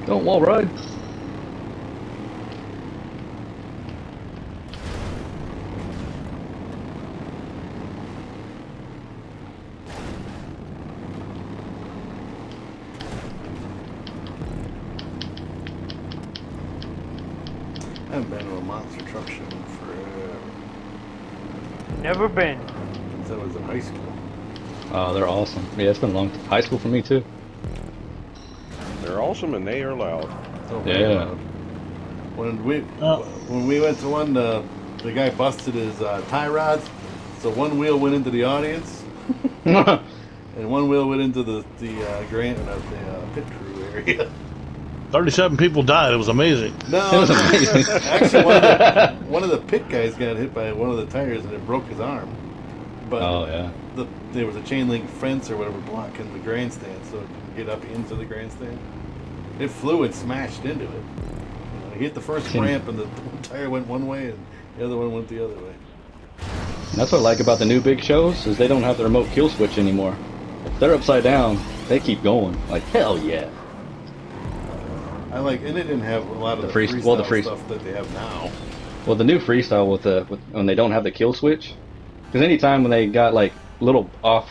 Don't wall ride. I haven't been to a monster truck show in forever. Never been. Since I was in high school. Oh, they're awesome. Yeah, it's been a long high school for me too. They're awesome and they are loud. So Yeah. When we Oh. when we went to one, the guy busted his tie rods, so one wheel went into the audience, and one wheel went into the pit crew area. 37 people died. It was amazing. No, It was amazing. actually, one of the pit guys got hit by one of the tires and it broke his arm. But Oh yeah. there was a chain link fence or whatever blocking the grandstand, so it couldn't get up into the grandstand. It flew and smashed into it. He hit the first ramp and the one tire went one way and the other one went the other way. That's what I like about the new big shows is they don't have the remote kill switch anymore. If they're upside down, they keep going. Like hell yeah. And it didn't have a lot of the freestyle stuff that they have now. Well, the new freestyle with when they don't have the kill switch, because anytime when they got like little off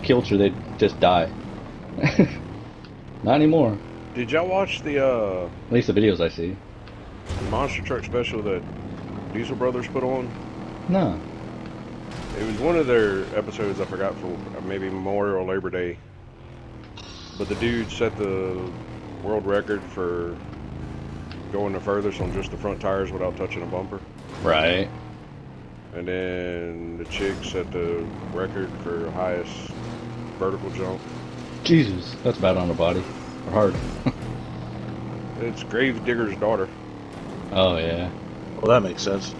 kilter, they just die. Not anymore. Did y'all watch the At least the videos I see. monster truck special that Diesel Brothers put on? No. It was one of their episodes, I forgot, for maybe Memorial or Labor Day. But the dude set the world record for going the furthest on just the front tires without touching a bumper. Right. And then the chick set the record for highest vertical jump. Jesus, that's bad on the body. Or hard. It's Grave Digger's daughter. Oh yeah. Well, that makes sense.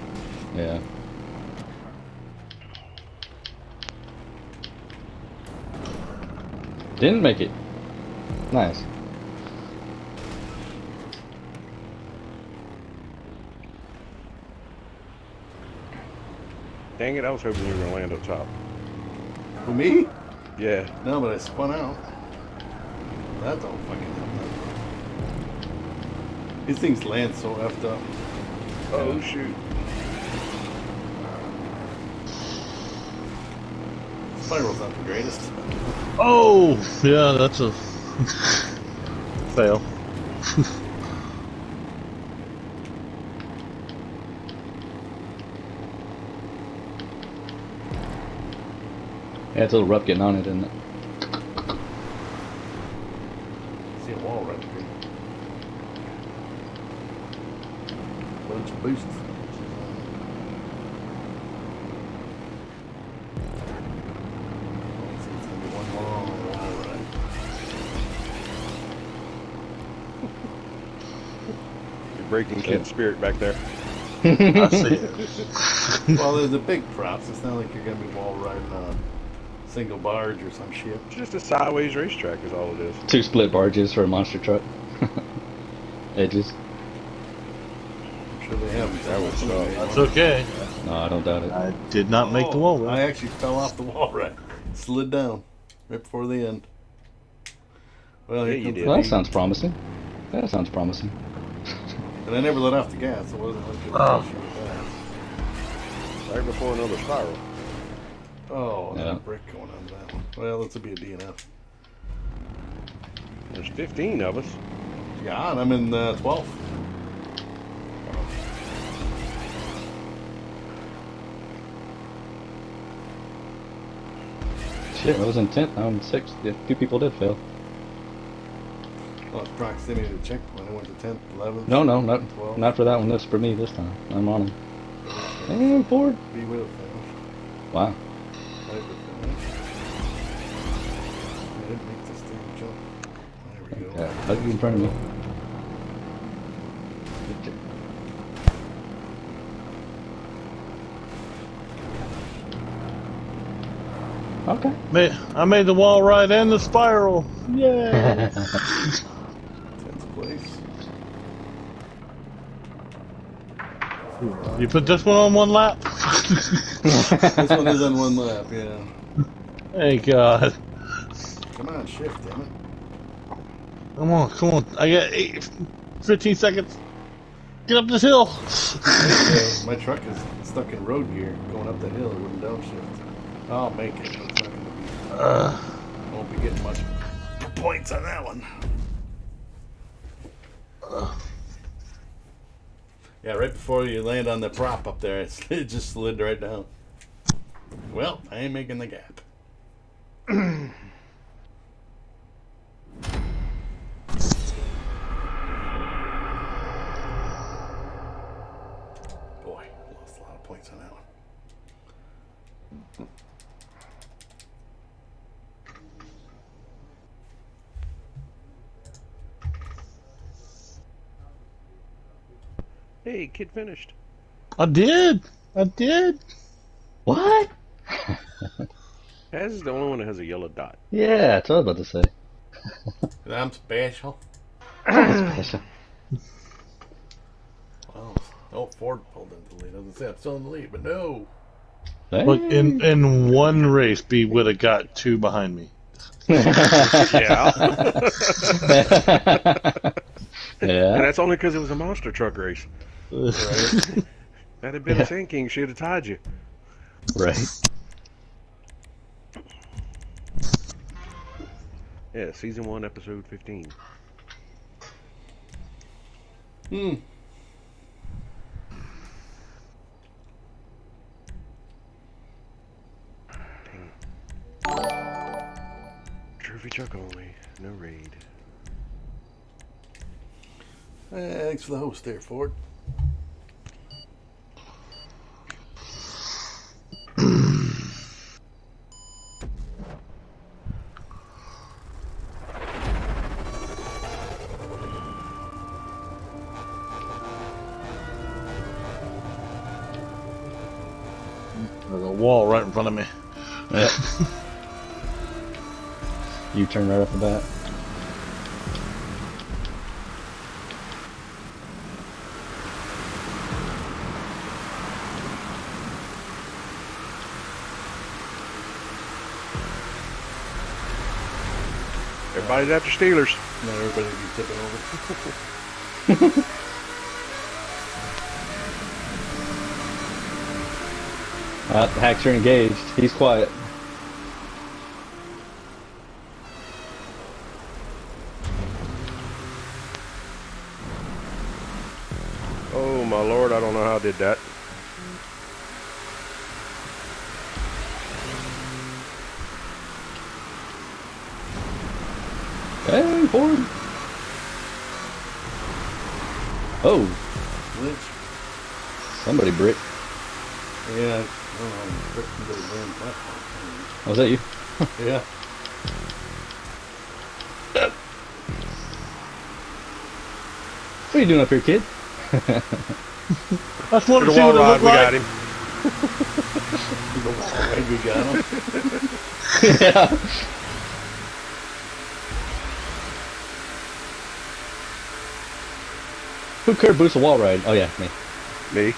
Yeah. Didn't make it. Nice. Dang it, I was hoping you were going to land up top. For me? Yeah. No, but I spun out. That don't fucking happen. These things land so effed up. Oh, shoot. Spiral's not the greatest. Oh, yeah, that's a fail. Yeah, it's a little rough getting on it, isn't it? See a wall right there. Bunch of boosts. It's gonna be one long wall ride. You're breaking Kid's spirit back there. I see it. Well, there's a big props. It's not like you're gonna be wall riding on a single barge or some shit. It's just a sideways racetrack is all it is. 2 split barges for a monster truck. Edges. I'm sure they have. That would suck. That's okay. No, I don't doubt it. I did not make the wall I ride. actually fell off the wall ride. Slid down right before the end. Well, Yeah, here you comes did. the Well, that beat. sounds promising. That sounds promising. And I never let off the gas. It wasn't like it Oh. was issue with that. Right before another spiral. Oh, there's Yeah. a brick going on that one. Well, this will be a DNF. There's 15 of us. Yeah, and I'm in 12th. Shit, I was in 10th. I'm 6th. Yeah, 2 people did fail. Well, it's proximity to checkpoint. I went to 10th, 11th. No, not 12th. not for that one. That's for me this time. I'm on him. And Ford. B will finish. Wow. Piper finish. I didn't make this thing jump. There we go. Yeah, hug you in front of me. Good job. Okay. I made the wall ride and the spiral. Yay! 10th place. You put this one on one lap? This one is on one lap, yeah. Thank God. Come on, shift, damn it. Come on, come on. I got 15 seconds. Get up this hill. My truck is stuck in road gear going up the hill. It wouldn't downshift. I'll make it. It's not gonna be. Won't be getting much points on that one. Yeah, right before you land on the prop up there, it just slid right down. Well, I ain't making the gap. Boy, lost a lot of points on that one. Hey, Kid finished. I did. I did. What? Haz is the only one that has a yellow dot. Yeah, that's what I was about to say. I'm special. Special. Wow. Oh, Ford pulled into the lead. I was gonna say I'm still in the lead, but no. Look, in one race, B would have got 2 behind me. Yeah. And Yeah. that's only because it was a monster truck race. Right? That had been a Sand King, she'd have tied you. Right. Yeah, season 1, episode 15. Hmm. Trophy truck only, no raid. Thanks for the host there, Ford. There's a wall right in front of me. Yep. You turn right off the bat. Everybody's after Steelers. Not everybody be tipping over. Hacks are engaged. He's quiet. Oh my lord, I don't know how I did that. Hey, Ford. Oh, Which, somebody brick. yeah, I don't know, I'm drifting to the damn platform. Was that you? Yeah. What are you doing up here, kid? I just wanted To to the see wall what it ride, looked we like. got him. We got him. Yeah. Who could boost a wall ride? Oh yeah, me. Me.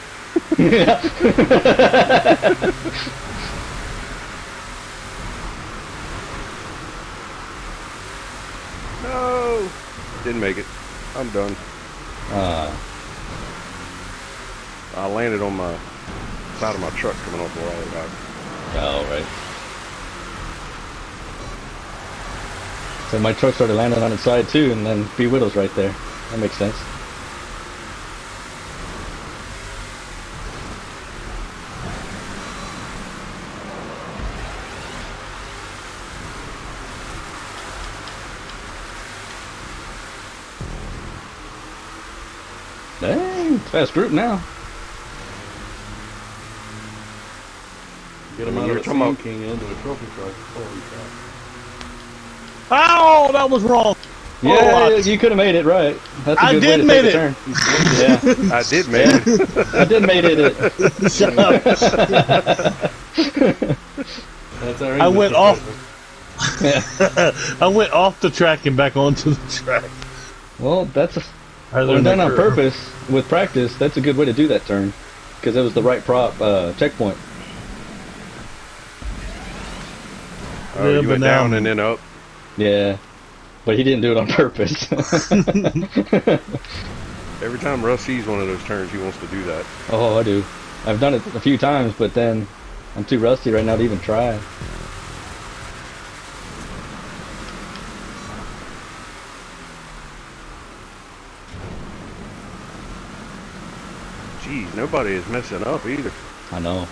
No. Didn't make it. I'm done. I landed on my side of my truck coming off the wall ride. Oh, right. So my truck started landing on its side too, and then B Widow's right there. That makes sense. Dang, fast group now. Get him When out you of were the talking Sand about- King into a trophy truck. Holy crap. Oh, that was wrong. Yeah, Oh, you could have made it right. That's a I good way did to made take a it. turn. Yeah, I did make it. I did made it. Shut up. That's our I English went off. professor. I went off the track and back onto the track. Well, that's I when learned done that on curve. purpose with practice. That's a good way to do that turn because it was the right checkpoint. Oh, Yeah, you but went now- down and then up. Yeah, but he didn't do it on purpose. Every time Russ sees one of those turns, he wants to do that. Oh, I do. I've done it a few times, but then I'm too rusty right now to even try. Geez, nobody is messing up either. I know.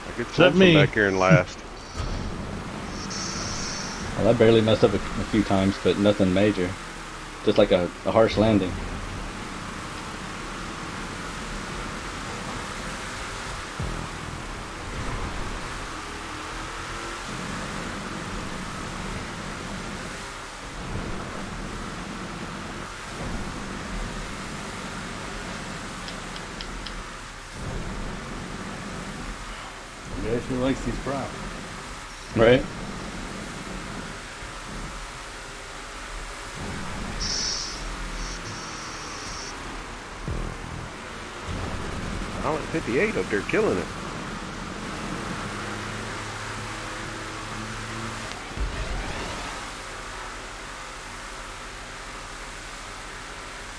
I get that Thompson me? back here and last. Well, I barely messed up a few times, but nothing major. Just like a harsh landing. Yeah, she likes these props. Right? Silent 58 up there killing it.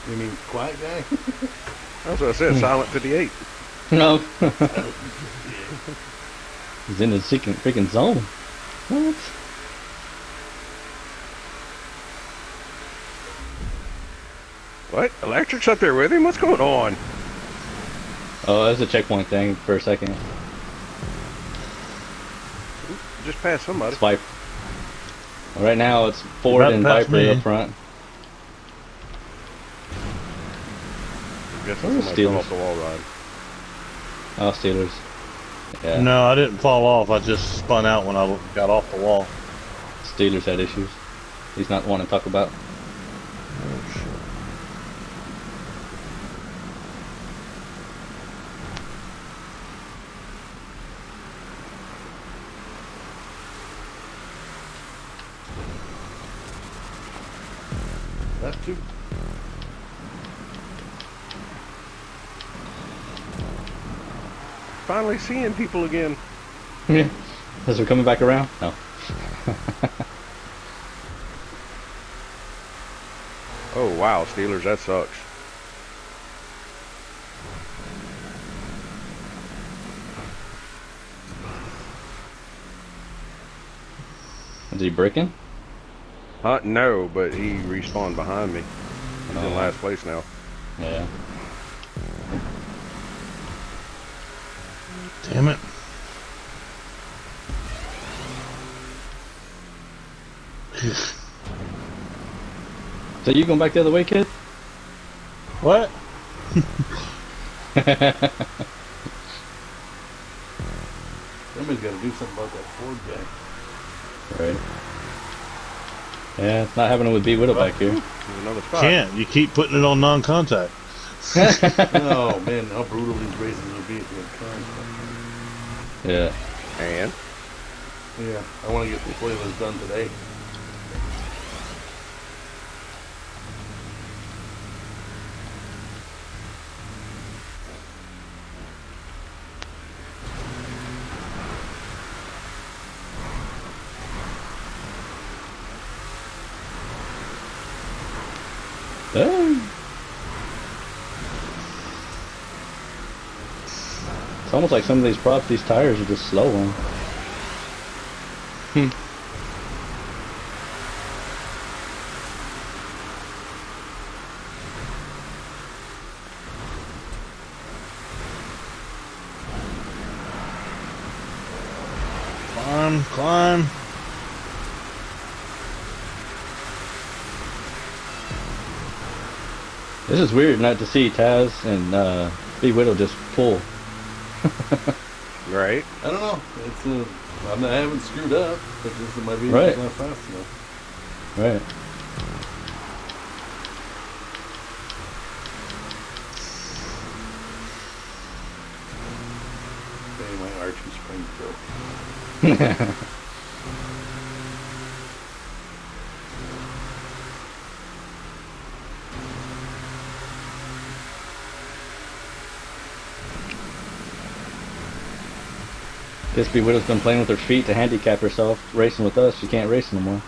You mean quiet guy? That's what I said, Silent 58. No. He's in his freaking zone. What? What? Electric's up there with him? What's going on? Oh, that's a checkpoint thing for a second. Just passed somebody. It's Viper. Right now it's Ford About and to pass Viper me. up front. Guess Where's that's somebody come Steelers? off the wall ride. Oh, Steelers. Yeah, No, I didn't fall off. I just spun out when I got off the wall. Steelers had issues. He's not wanting to talk about. That too. Finally seeing people again. Yeah. As we're coming back around? No. Oh wow, Steelers, that sucks. Is he breaking? No, but he respawned behind me. He's in Oh. last place now. Yeah. Damn it. So you going back the other way, kid? What? Somebody's got to do something about that Ford guy. Right. Yeah, it's not happening with B Widow back here. There's another spot. Can't. You keep putting it on non-contact. Oh man, how brutal these races will be if you have cars. Yeah. And Yeah, I want to get the playlist done today. Oh. It's almost like some of these props, these tires are just slow on. Climb, climb. This is weird not to see Taz and B Widow just pull. right. I don't know. It's I haven't screwed up, but this is my vehicle's Right. not fast enough. Right. Hey, my Archie spring broke. Guess B Widow's been playing with her feet to handicap herself. Racing with us, she can't race no more.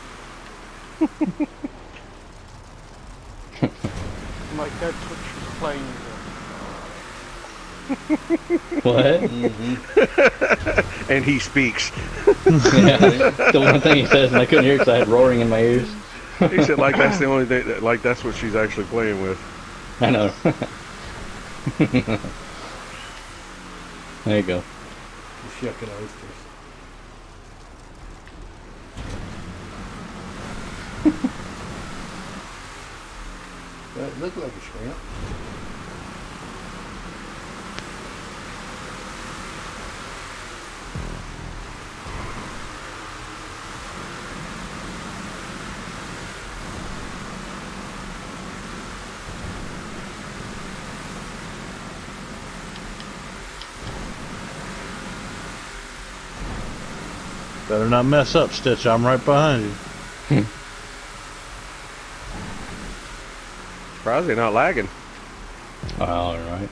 Like that's what she's playing with. What? And he speaks. Yeah. The one thing he says, and I couldn't hear because I had roaring in my ears. He said like that's the only thing. Like that's what she's actually playing with. I know. There you go. The shucking oysters. That looked like a shrimp. Better not mess up, Stitch. I'm right behind you. Surprised they're not lagging. All right.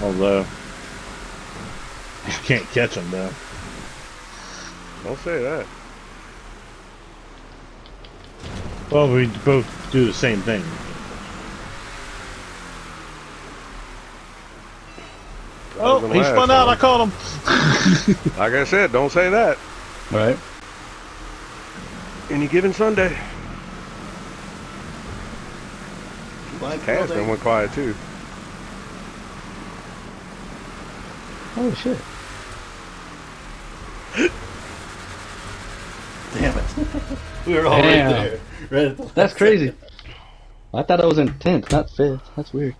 Although, you can't catch them though. Don't say that. Well, we both do the same thing. Oh, Doesn't he last spun out. long. I caught him. Like I said, don't say that. Right. Any given Sunday. Like Taz done went quiet too. Holy shit. Damn it. We were all Damn. right there. Right at the That's last crazy. second. I thought I was in 10th, not 5th. That's weird.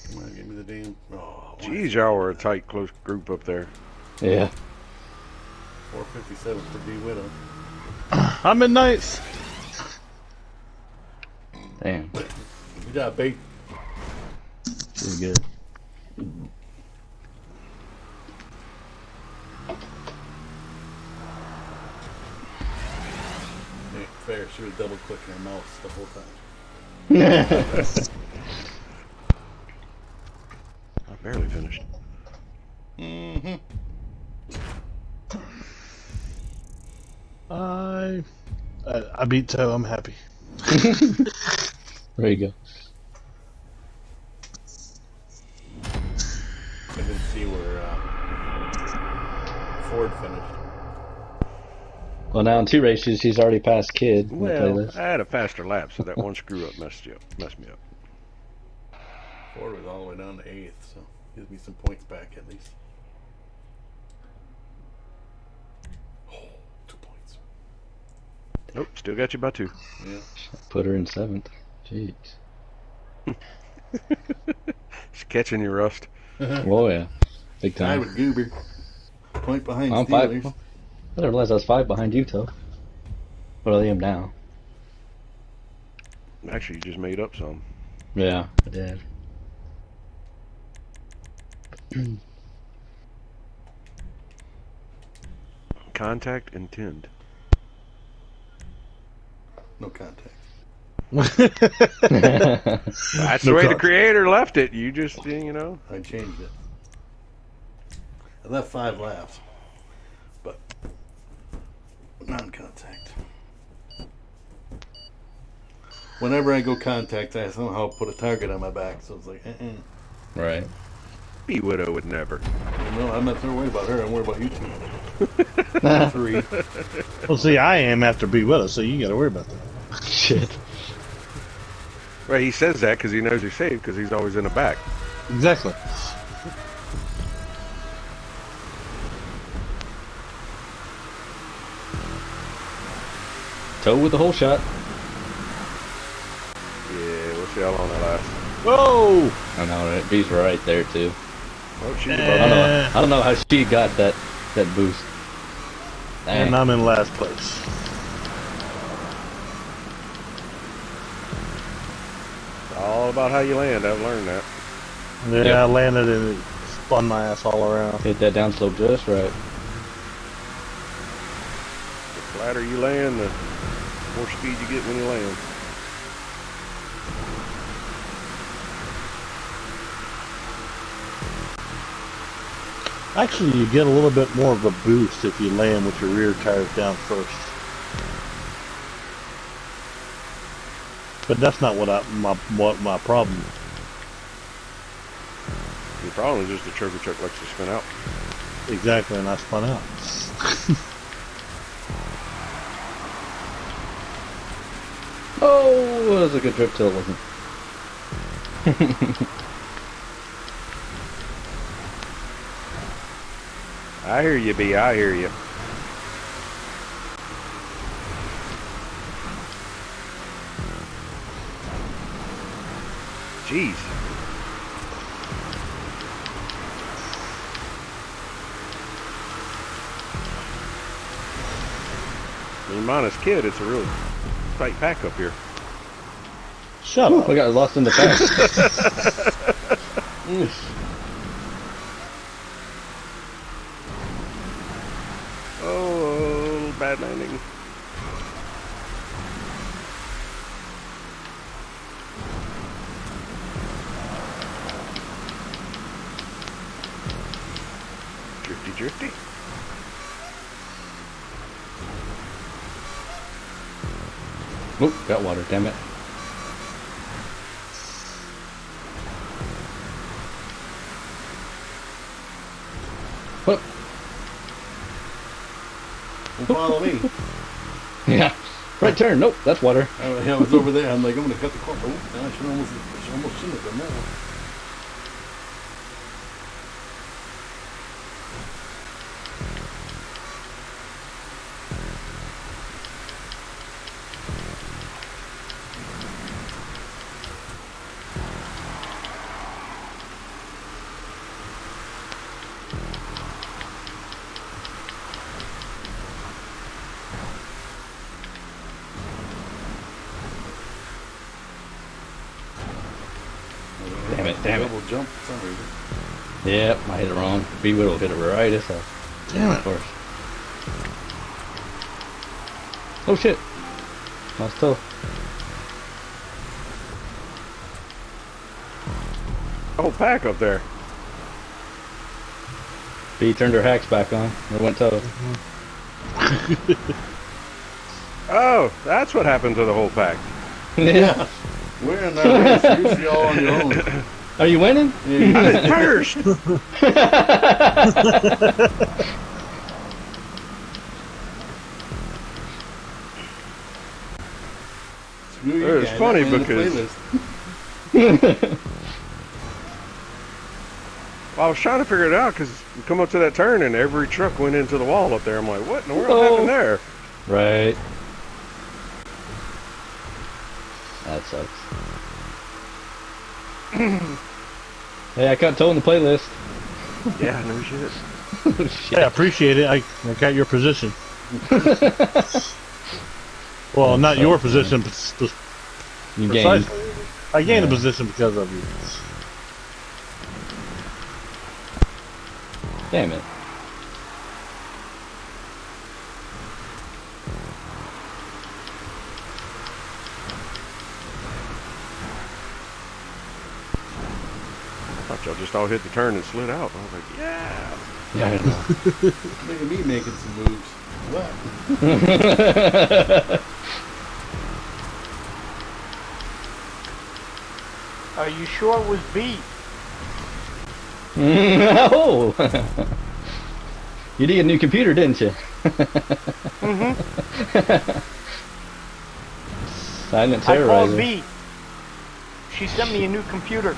Come on, give me the damn. Oh, Jeez, y'all were a tight, close group up there. Yeah. 457 for D Widow. I'm in ninth. Damn. Good job, Bait. Pretty good. Hey, fair. She was double clicking her mouse the whole time. I barely finished. Mm. Mm-hmm. I beat Toe. I'm happy. There you go. I didn't see where Ford finished. Well, now in 2 races, he's already passed Kid in the Well, playlist. I had a faster lap, so that one screw up messed me up. Ford was all the way down to 8th, so gives me some points back at least. Oh, 2 points. Nope, still got you by 2. Yeah. Put her in 7th. Jeez. It's catching you, Rust. Oh yeah, big Tied time. with Goober. Point behind I'm Steelers. 5. I didn't realize I was 5 behind you, Toe. Well, I am now. Actually, you just made up some. Yeah, I did. Contact intend. No contact. That's the No way the contact. creator left it. You just, you know. I changed it. I left 5 laps, but non-contact. Whenever I go contact, I somehow put a target on my back, so it's like, Right. B Widow would never. No, I'm not so worried about her. I'm worried about you two. 3. Well, see, I am after B Widow, so you got to worry about that. Shit. Well, he says that because he knows he's safe because he's always in the back. Exactly. Toe with the whole shot. Yeah, we'll see how long that lasts. Whoa! I know, right? B's right there too. Oh, she's I above don't me. know. I don't know how she got that boost. Dang. And I'm in last place. It's all about how you land. I've learned that. Yeah, Yep. I landed and it spun my ass all around. Hit that downslope just right. The flatter you land, the more speed you get when you land. Actually, you get a little bit more of a boost if you land with your rear tires down first. But that's not what my problem. The problem is just the choker chuck likes to spin out. Exactly, and I spun out. Oh, that was a good trip till it wasn't. I hear you, B. I hear you. Jeez. I mean, minus Kid, it's a real tight pack up here. Shut Ooh, up. I got lost in the pack. Oh, bad landing. Drifty, drifty. Oop, got water, damn it. Whoop. Don't follow me. Yeah. Right turn. Nope, that's water. I was over there. I'm like, I'm going to cut the corner. Oh, I should almost shouldn't have done that. Damn it, damn it. Double jump for some reason. Yep, I hit it wrong. B Whittle hit it right as hell. Damn Of it. course. Oh shit. Nice toe. Whole pack up there. B turned her hacks back on. It went tow. Oh, that's what happened to the whole pack. Yeah. We're in that race. You're usually all on your own. Are you winning? Yeah, I did first. screw you It's guys, funny I'm in the because- playlist. Well, I was trying to figure it out because we come up to that turn and every truck went into the wall up there. I'm like, what in the world Oh. happened there? Right. That sucks. Hey, I got tow in the playlist. Yeah, no shit. Oh, shit. Yeah, I appreciate it. I got your position. Well, not your position, but You gained. precisely. I gained a Yeah. position because of you. Damn it. I thought y'all just all hit the turn and slid out. I was like, yeah. Yeah, I know. Look at me making some moves. What? Are you sure it was B? Oh! You did a new computer, didn't you? Mm-hmm. Silent I called terrorizer. B. She sent me a new computer.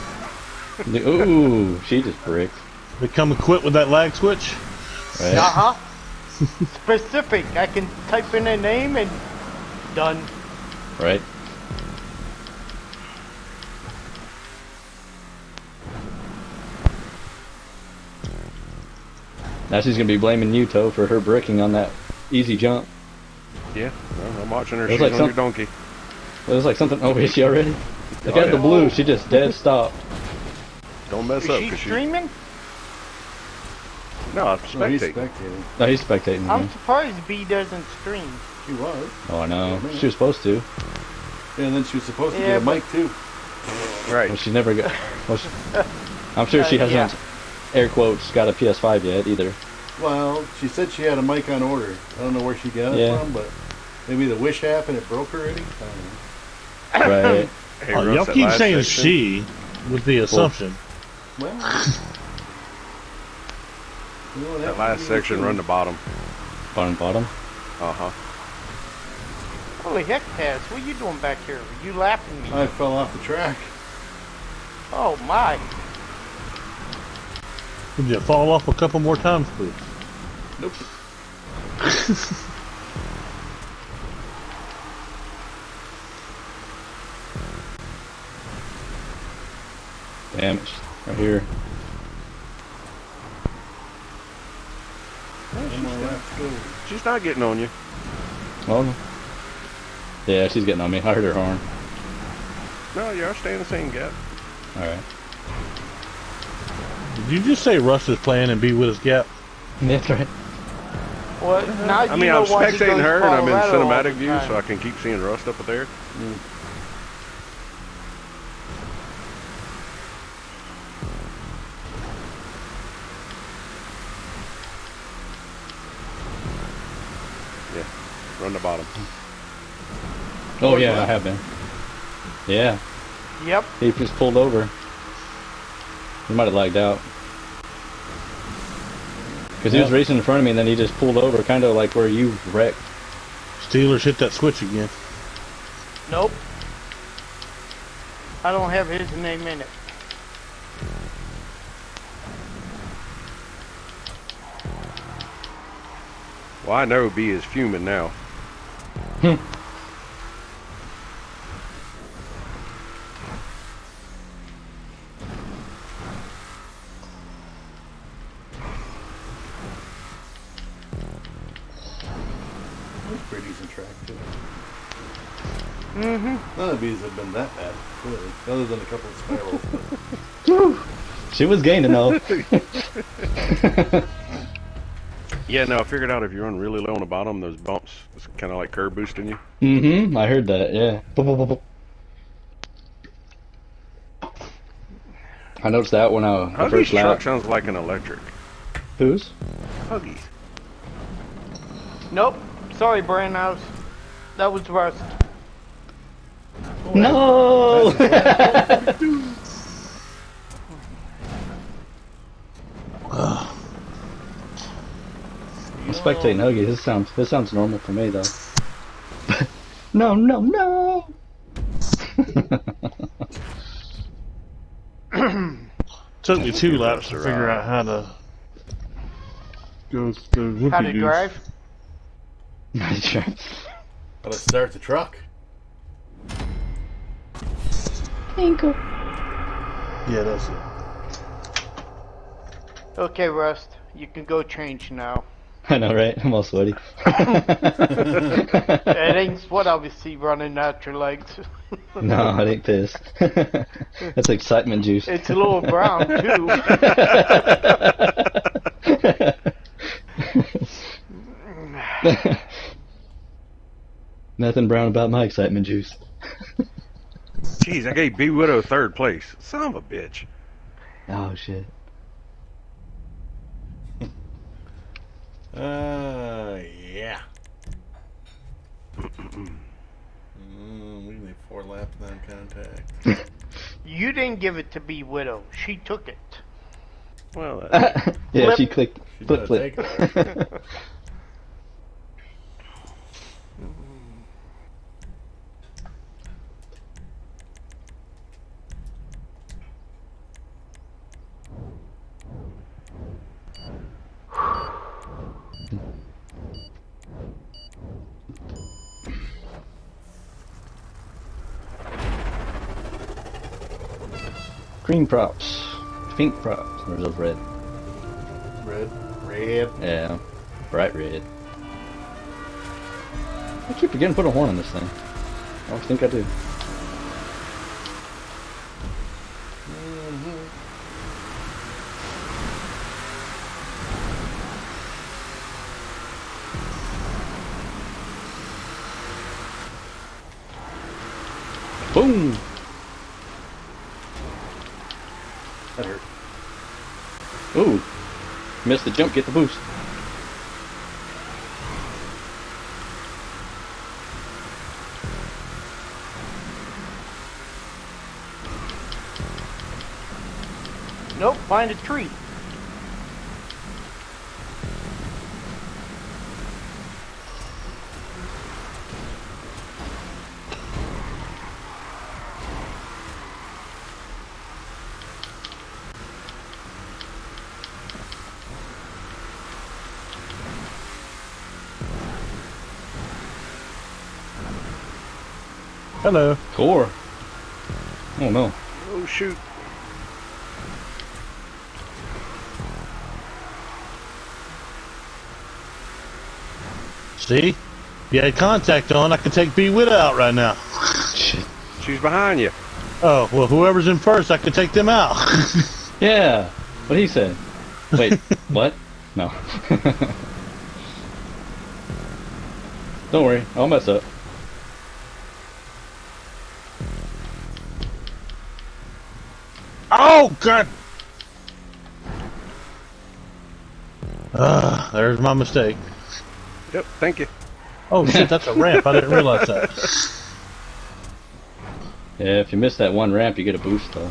Ooh, she just bricked. They come equipped with that lag switch. Right? Uh-huh. Specific. I can type in a name and done. Right? Now she's gonna be blaming you, Toe, for her bricking on that easy jump. Yeah, well, I'm watching her. It was She's like on some- your donkey. It was like something. Oh, is she already? Look Oh, at the yeah. blue. She just dead stop. Don't mess Is up. she 'Cause streaming? No, I'm No, he's spectating. spectating. No, he's spectating. I'm Again. surprised B doesn't stream. She was. Oh, I know. She was supposed to. And then she was supposed to Yeah, get a mic too. Right. Well, she never got. Well, I'm sure she hasn't, air quotes, got a PS5 yet either. Well, she said she had a mic on order. I don't know where she got it Yeah. from, but maybe the wish happened, it broke already. I don't know. Right. Hey, Oh, Russ, y'all that keep last saying section- she with the assumption. Well, you know what That happened last to me section too. run to bottom. Bottom. Uh-huh. Holy heck, Taz, what are you doing back here? Are you laughing at me? I fell off the track. Oh my. Did you fall off a couple more times, please? Nope. Damage. Right here. On my left go. She's not getting on you. Oh, no. Yeah, she's getting on me. I heard her horn. No, you're staying the same gap. Alright. Did you just say Russ is playing and be with his gap? That's right. Well, now I you mean, know I'm why he spectating goes her to and I'm in Colorado all cinematic the view, time. so I can keep seeing Rust up there. Yeah, run the bottom. Oh, yeah, I have been. Yeah. Yep. He just pulled over. He might have lagged out. Because he was racing in front of me and then he just pulled over, kind of like where you wrecked. Steelers hit that switch again. Nope. I don't have his name in it. Well, I know B is fuming now. That's pretty decent track too. Mm-hmm. None of these have been that bad, really, other than a couple of spirals. But She was gaining though. Yeah, no, I figured out if you run really low on the bottom, those bumps, it's kind of like curb boosting you. Mm-hmm. I heard that, yeah. Boop, boop, boop, boop. I noticed that when I How the these first lap. truck sounds like an electric? Who's? Huggies. Nope. Sorry, Brandhouse. That was Rust. No! I'm spectating Huggy. This sounds normal for me though. No, no, no! Took me 2 laps to figure out how to go through How to whoopie-doos. drive? How to start the truck? Yeah, that's it. Okay, Rust. You can go change now. I know, right? I'm all sweaty. It ain't sweat, obviously, running out your legs. No, I ain't pissed. That's excitement juice. It's a little brown, too. Nothing brown about my excitement juice. Jeez, I gave B Widow 3rd place. Son of a bitch. Oh shit. Yeah. We need 4 laps non-contact. You didn't give it to B Widow. She took it. Well, Yeah, Flip. she clicked. She's Flip, gonna flip. take it. Green props. Pink props. Or those red. Red. Yeah. Bright red. I keep forgetting to put a horn on this thing. I always think I do. Boom! That hurt. Ooh! Missed the jump, get the boost. Nope, find a tree. Hello. Core. Oh no. oh shoot. See? If you had contact on, I could take B Widow out right now. Shit. She's behind you. Oh, well, whoever's in first, I could take them out. Yeah. What he said. Wait. What? No. Don't worry. I'll mess up. Oh, God! There's my mistake. Yep, thank you. Oh, shit, that's a ramp. I didn't realize that. Yeah, if you miss that one ramp, you get a boost though.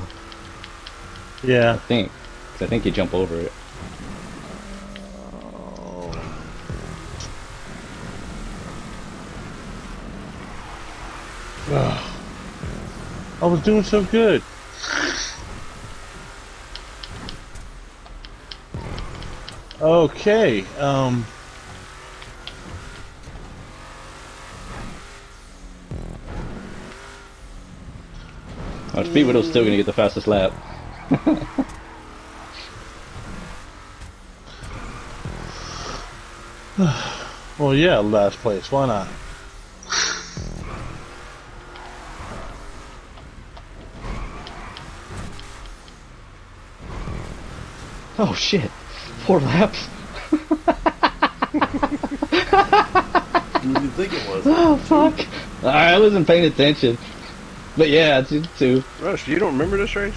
I Yeah. think. 'Cause I think you jump over it. I was doing so good. Okay, Speed Widow's still gonna get the fastest lap. well, yeah, last place. Why not? Oh shit. 4 laps? Who do you think it was? Oh fuck. I wasn't paying attention. But yeah, it's 2. Russ, you don't remember this race?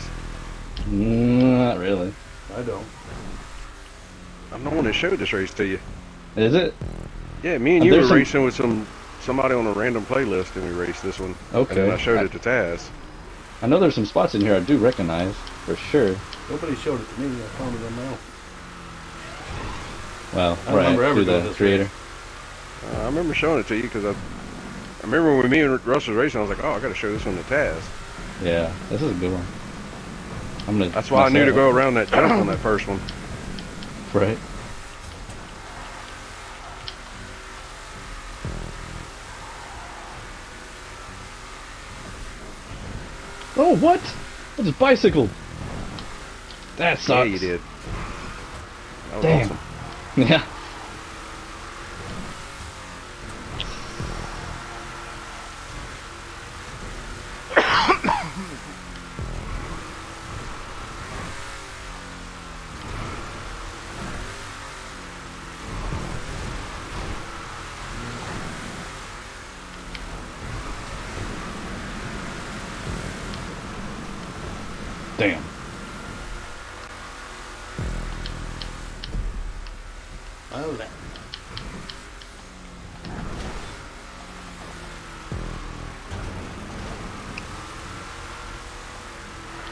Not really. I don't. I'm the one that showed this race to you. Is it? Yeah, me and you were There's some- racing with somebody on a random playlist, and we raced this one. Okay. And then I showed it to Taz. I know there's some spots in here I do recognize, for sure. Nobody showed it to me. I found it on my own. Well, I don't remember right, ever through doing the this creator. I remember showing it to you because I remember when me and Russ was racing, I was like, oh, I got to show this one to Taz. Yeah, this is a good one. I'm gonna. That's why I knew to go around that jump on that first one. Right. Oh, what? I just bicycled. That sucks. Yeah, you did. That was Damn. awesome. Yeah. Damn. Oh, that.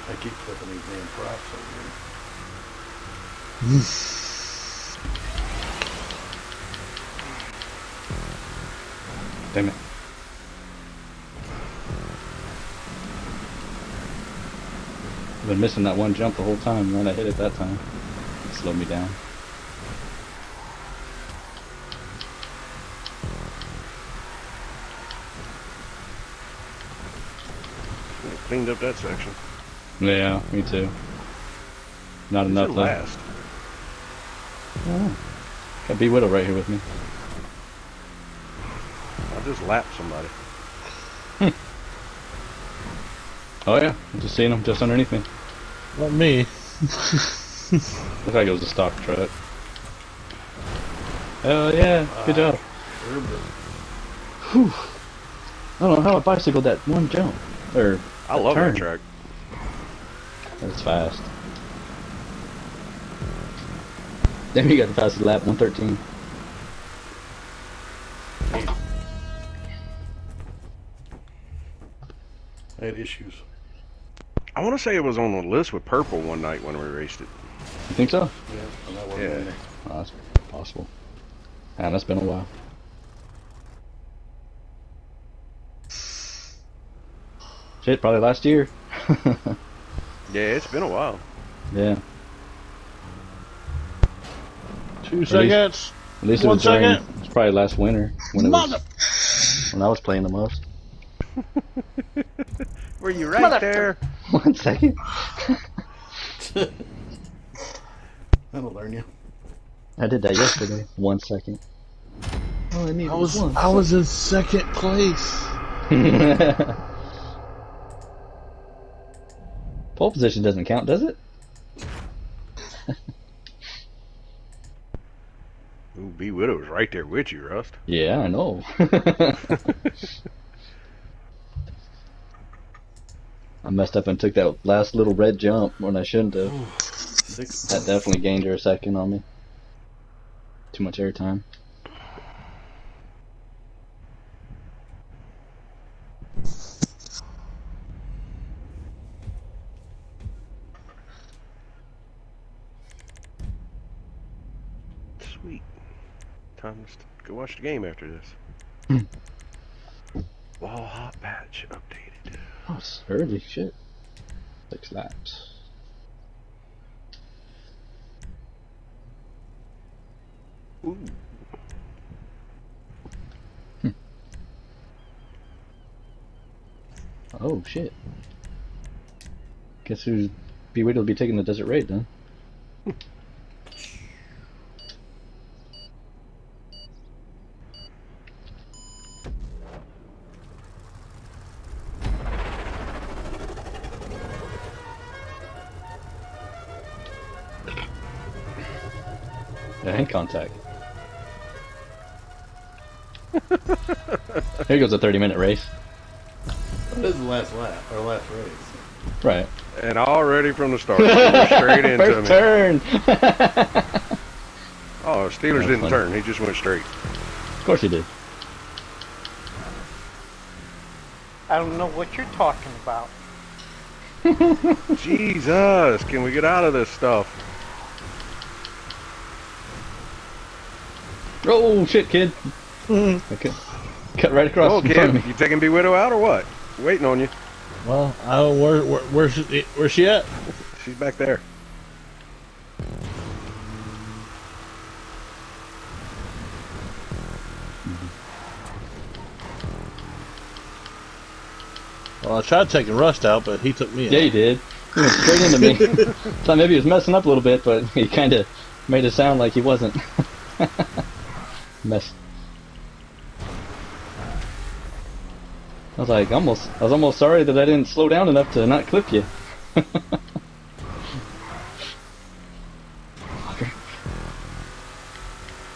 I keep flipping these damn props over here. Damn it. I've been missing that one jump the whole time. When I hit it that time, it slowed me down. Cleaned up that section. Yeah, me too. Not Who's enough in though. last? Oh. Got B Widow right here with me. I just lapped somebody. Oh yeah, I'm just seeing him just underneath me. Not me. Looks like it was a stock truck. Oh yeah, good job. Herbert. Whew. I don't know how I bicycled that one jump. Or I love turn. that track. That's fast. Damn, you got the fastest lap, 113. I had issues. I want to say it was on the list with Purple one night when we raced it. You think so? Yeah, and that wasn't Yeah. in there. Oh, that's possible. Man, that's been a while. Shit, probably last year. Yeah, it's been a while. Yeah. 2 seconds. At least it 1 was during, second. it's probably last winter when it Mother. was, when I was playing the most. Were you right there? 1 second. That'll learn you. I did that yesterday. 1 second. All I need was one. I was in second place. Pole position doesn't count, does it? Ooh, B Widow's right there with you, Rust. Yeah, I know. I messed up and took that last little red jump when I shouldn't have. 6 That definitely gained her a second on me. Too much airtime. Sweet. Time to go watch the game after this. Wall hot patch updated. Oh, it's early. Shit. 6 laps. Ooh. Oh, shit. Guess who's B Widow will be taking the desert raid then? Yeah, hand contact. Here goes a 30-minute race. This is the last lap, or last race. Right. And already from the start, straight into First me. turn. Oh, Steelers That's didn't funny. turn. He just went straight. Of course he did. I don't know what you're talking about. Jesus, can we get out of this stuff? Oh shit, kid! Okay. Cut right across Oh, in front of kid, me. you taking B Widow out or what? Waiting on you. Well, I don't where's she at? She's back there. Well, I tried taking Rust out, but he took me Yeah, out. he did. He went straight into me. Thought maybe he was messing up a little bit, but he kind of made it sound like he wasn't. Mess. I was almost sorry that I didn't slow down enough to not clip you.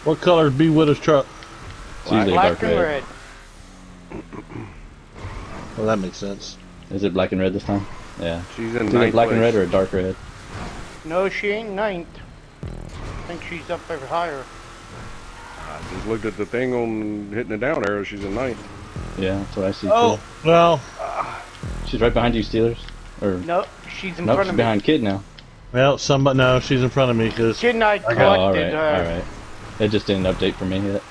What color is B Widow's truck? It's usually Black dark and red. red. Well, that makes sense. Is it black and red this time? Yeah. She's in It's either ninth black and place. red or a dark red. No, she ain't ninth. I think she's up there higher. I just looked at the thing on hitting the down arrow. She's in ninth. Yeah, that's what I see Oh, well, too. She's right behind you, Steelers. Or No, she's in nope, front she's of me. behind Kid now. somebody, no, she's in front of me because Kid and I Oh, collected alright, her. alright. It just didn't update for me yet.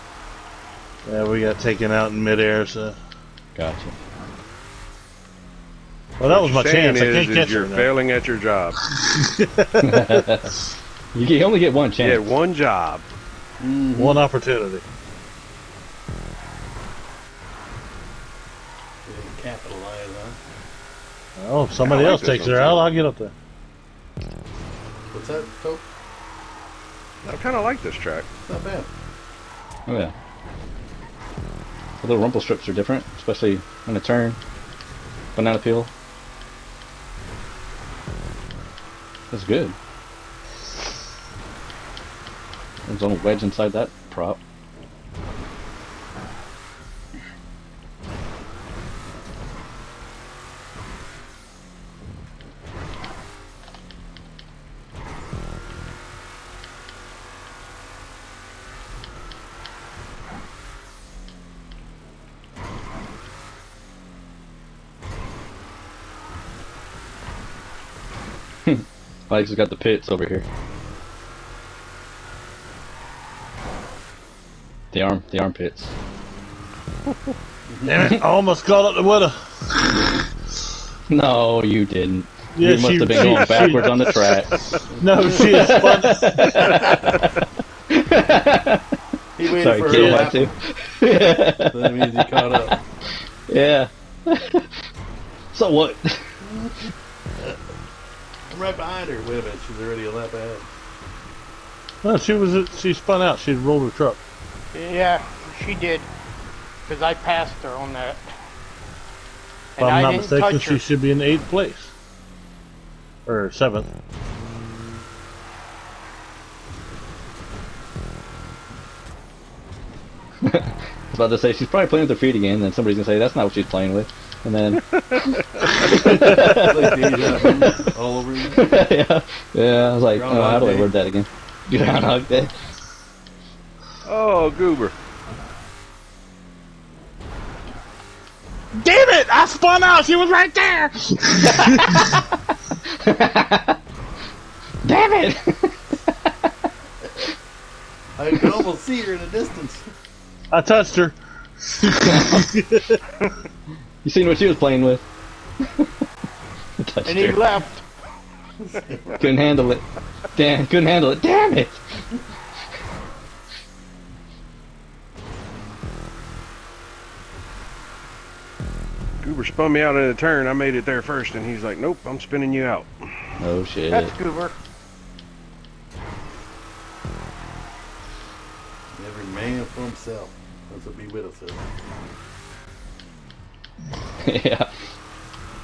we got taken out in midair. So, Gotcha. well, that was my What you're saying chance. I is, can't catch you're her. now. failing at your job. You only get one You chance. had one job. One opportunity. Didn't capitalize, huh? Oh, if somebody I like else this takes one, her too. out, I'll get up there. What's that, Coke? I kind of like this track. It's not bad. Oh yeah. The little rumple strips are different, especially on a turn. Banana peel. That's good. There's a little wedge inside that prop. Alex has got the pits over here. The armpits. Damn it! I almost caught up the Widow. No, you didn't. Yeah, You must have been going backwards on the track. No, she is fun. He waited Sorry, for her kid, to I lap had him. to. That means he caught up. Yeah. So what? I'm right behind her. Wait a minute, she's already a lap ahead. No, she spun out. She rolled her truck. Yeah, she did. Because I passed her on that. If And I'm I not didn't mistaken, touch she her. should be in 8th place. Or 7th. I was about to say she's probably playing with her feet again, and then somebody's gonna say that's not what she's playing with, and then It's like deja vu all over again. yeah, I was like, oh, how do I Groundhog word that again? Groundhog Day. Oh, Goober. Damn it! I spun out. She was right there. Damn it! I could almost see her in the distance. I touched her. You seen what she was playing with? Touched And he her. left. Couldn't handle it. Damn, couldn't handle it. Damn it! Goober spun me out in a turn. I made it there first, and he's like, "Nope, I'm spinning you out." Oh shit. That's Goober. Every man for himself. That's what B Widow says. Yeah.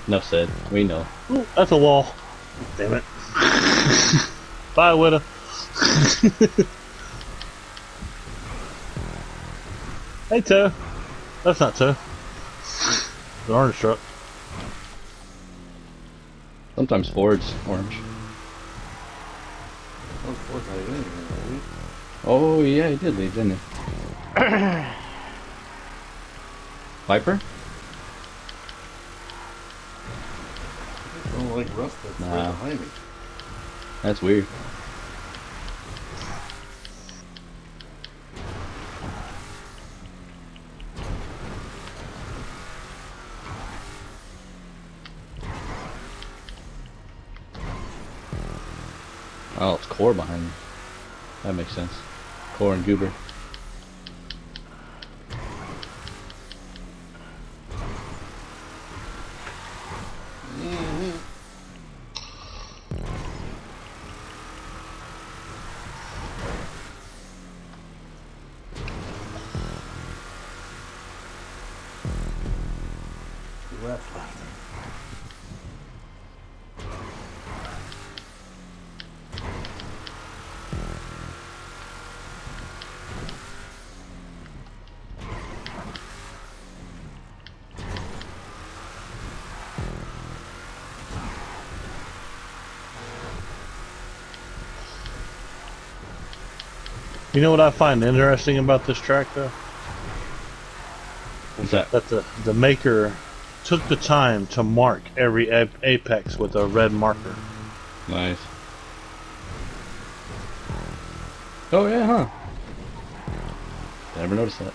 Enough said. We know. Ooh, that's a wall. Damn it. Bye, Widow. Hey, Toe. That's not Toe. The orange truck. Sometimes Ford's orange. Well, of course, I didn't even know. Oh yeah, he did leave, didn't he? Viper? I don't like Rust that's right Nah. behind me. That's weird. Oh, it's Core behind me. That makes sense. Core and Goober. Left. You know what I find interesting about this track, though? What's that? That the maker took the time to mark every apex with a red marker. Nice. Oh yeah, huh? Never noticed that.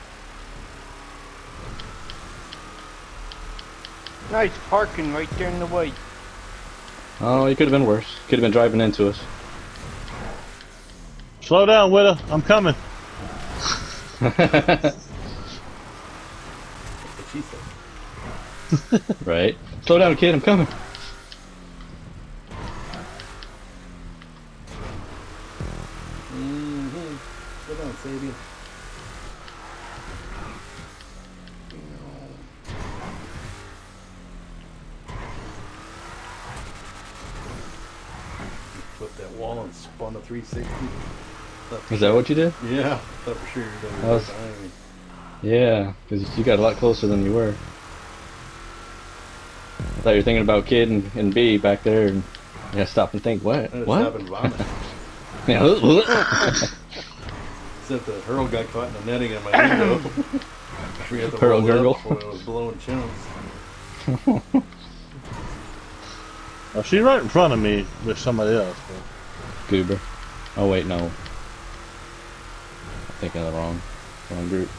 Nice parking right there in the way. Oh, it could have been worse. Could have been driving into us. Slow down, Widow. I'm coming. That's what she said. Right. Slow down, kid. I'm coming. Slow down, Sadie. Flipped that wall and spun a 360. Is that what you did? Yeah, thought for sure you were That going was- behind me. Yeah, because you got a lot closer than you were. I thought you were thinking about Kid and B back there, and you gotta stop and think, what? I just What? stopped and vomit. Yeah. Except the hurl got caught in the netting on my window. I forgot to Hurl roll it gurgle. up before I was blowing chunks. Oh, she's right in front of me with somebody else. But Goober. Oh wait, no. I'm thinking of the wrong group.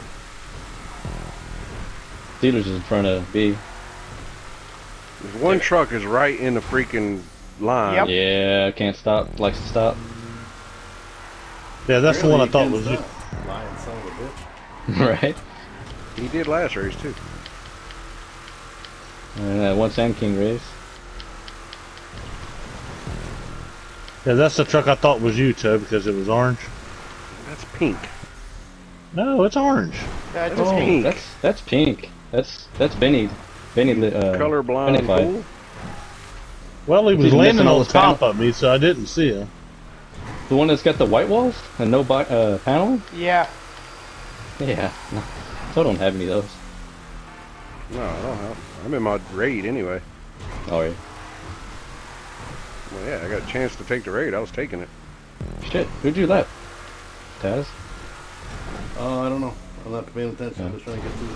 Steelers is in front of B. There's one truck is right in the freaking line. Yep. Yeah, can't stop. Likes to stop. yeah, that's the one I thought Apparently was you you. can stop. Lying son of a bitch. Right? He did last race too. And that one Sand King race. Yeah, that's the truck I thought was you, Joe, because it was orange. That's pink. No, it's orange. That's Oh. pink. That's pink. That's Benny. Benny Colorblind Benny fight. fool. Well, he was He's landing missing all on his top of me, so I didn't see him. The one that's got the white walls and no paneling? Yeah. Yeah. No. So I don't have any of those. No, I don't have. I'm in my raid anyway. Oh yeah. Well, yeah, I got a chance to take the raid. I was taking it. Shit. Who'd you let? Taz? Oh, I don't know. I'm not paying attention. Yeah. I'm just trying to get through the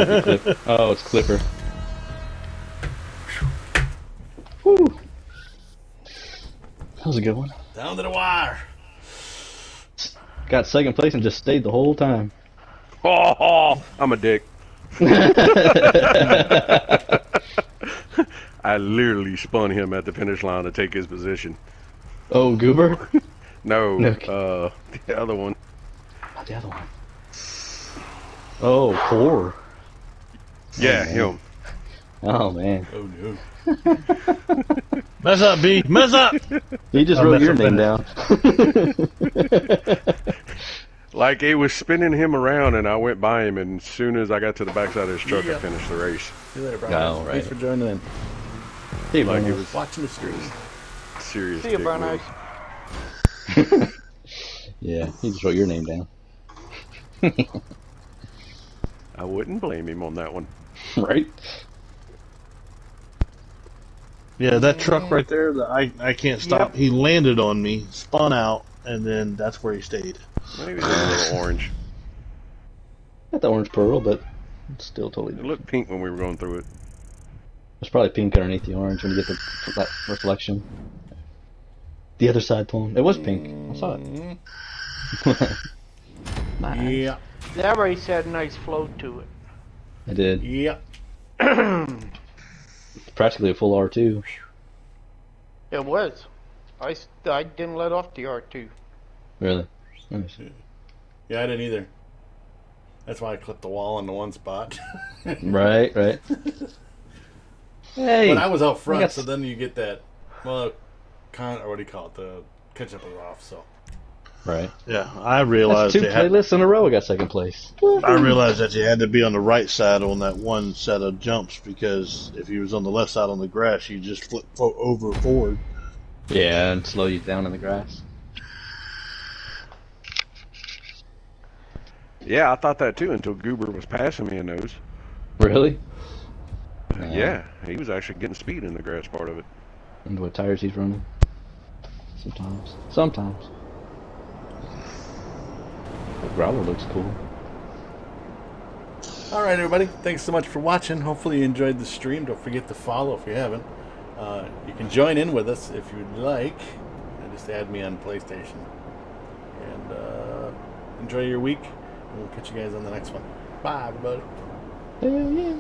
finish line. Oh, it's Clipper. Whew. That was a good one. Down to the wire. Got second place and just stayed the whole time. Oh, I'm a dick. I literally spun him at the finish line to take his position. Oh, Goober? No, No. the other one. Not the other one. Oh, Core. Yeah, man. him. Oh, man. Oh no. Mess up, B. Mess up. He just I'll wrote mess your up name that. down. Like it was spinning him around, and I went by him, and as soon as I got to the backside of his truck, I Yeah. finished the race. See you later, bro. Oh, right. Thanks for joining in. Hey, Like man. it was Watching the stream. serious. See you, dick Brown move. Eyes. Yeah, he just wrote your name down. I wouldn't blame him on that one. Right? Yeah, that truck right there, I can't stop. Yep. He landed on me, spun out, and then that's where he stayed. Maybe it was a little orange. Got the orange pearl, but it's still totally It different. looked pink when we were going through it. There's probably pink underneath the orange when you get that reflection. The other side pulling. It was pink. I saw it. Nice. Yeah. That race had a nice flow to it. I did. Yeah. Practically a full R2. It was. I didn't let off the R2. Really. Nice. Yeah, I didn't either. That's why I clipped the wall in the one spot. Right, right. Hey! But I was out front, got so then you get that, well, or what do you call it? The catch up was off, so. Right. Yeah, I That's realized two they had, playlists in a row I got second place. I realized that you had to be on the right side on that one set of jumps because if you was on the left side on the grass, you just flip over forward. Yeah, and slow you down in the grass. Yeah, I thought that too until Goober was passing me in those. Really? Yeah, he was actually getting speed in the grass part of it. And what tires he's running. Sometimes. Sometimes. The Growler looks cool. All right, everybody. Thanks so much for watching. Hopefully you enjoyed the stream. Don't forget to follow if you haven't. You can join in with us if you'd like. Just add me on PlayStation. And enjoy your week. And we'll catch you guys on the next one. Bye, everybody. Hell yeah.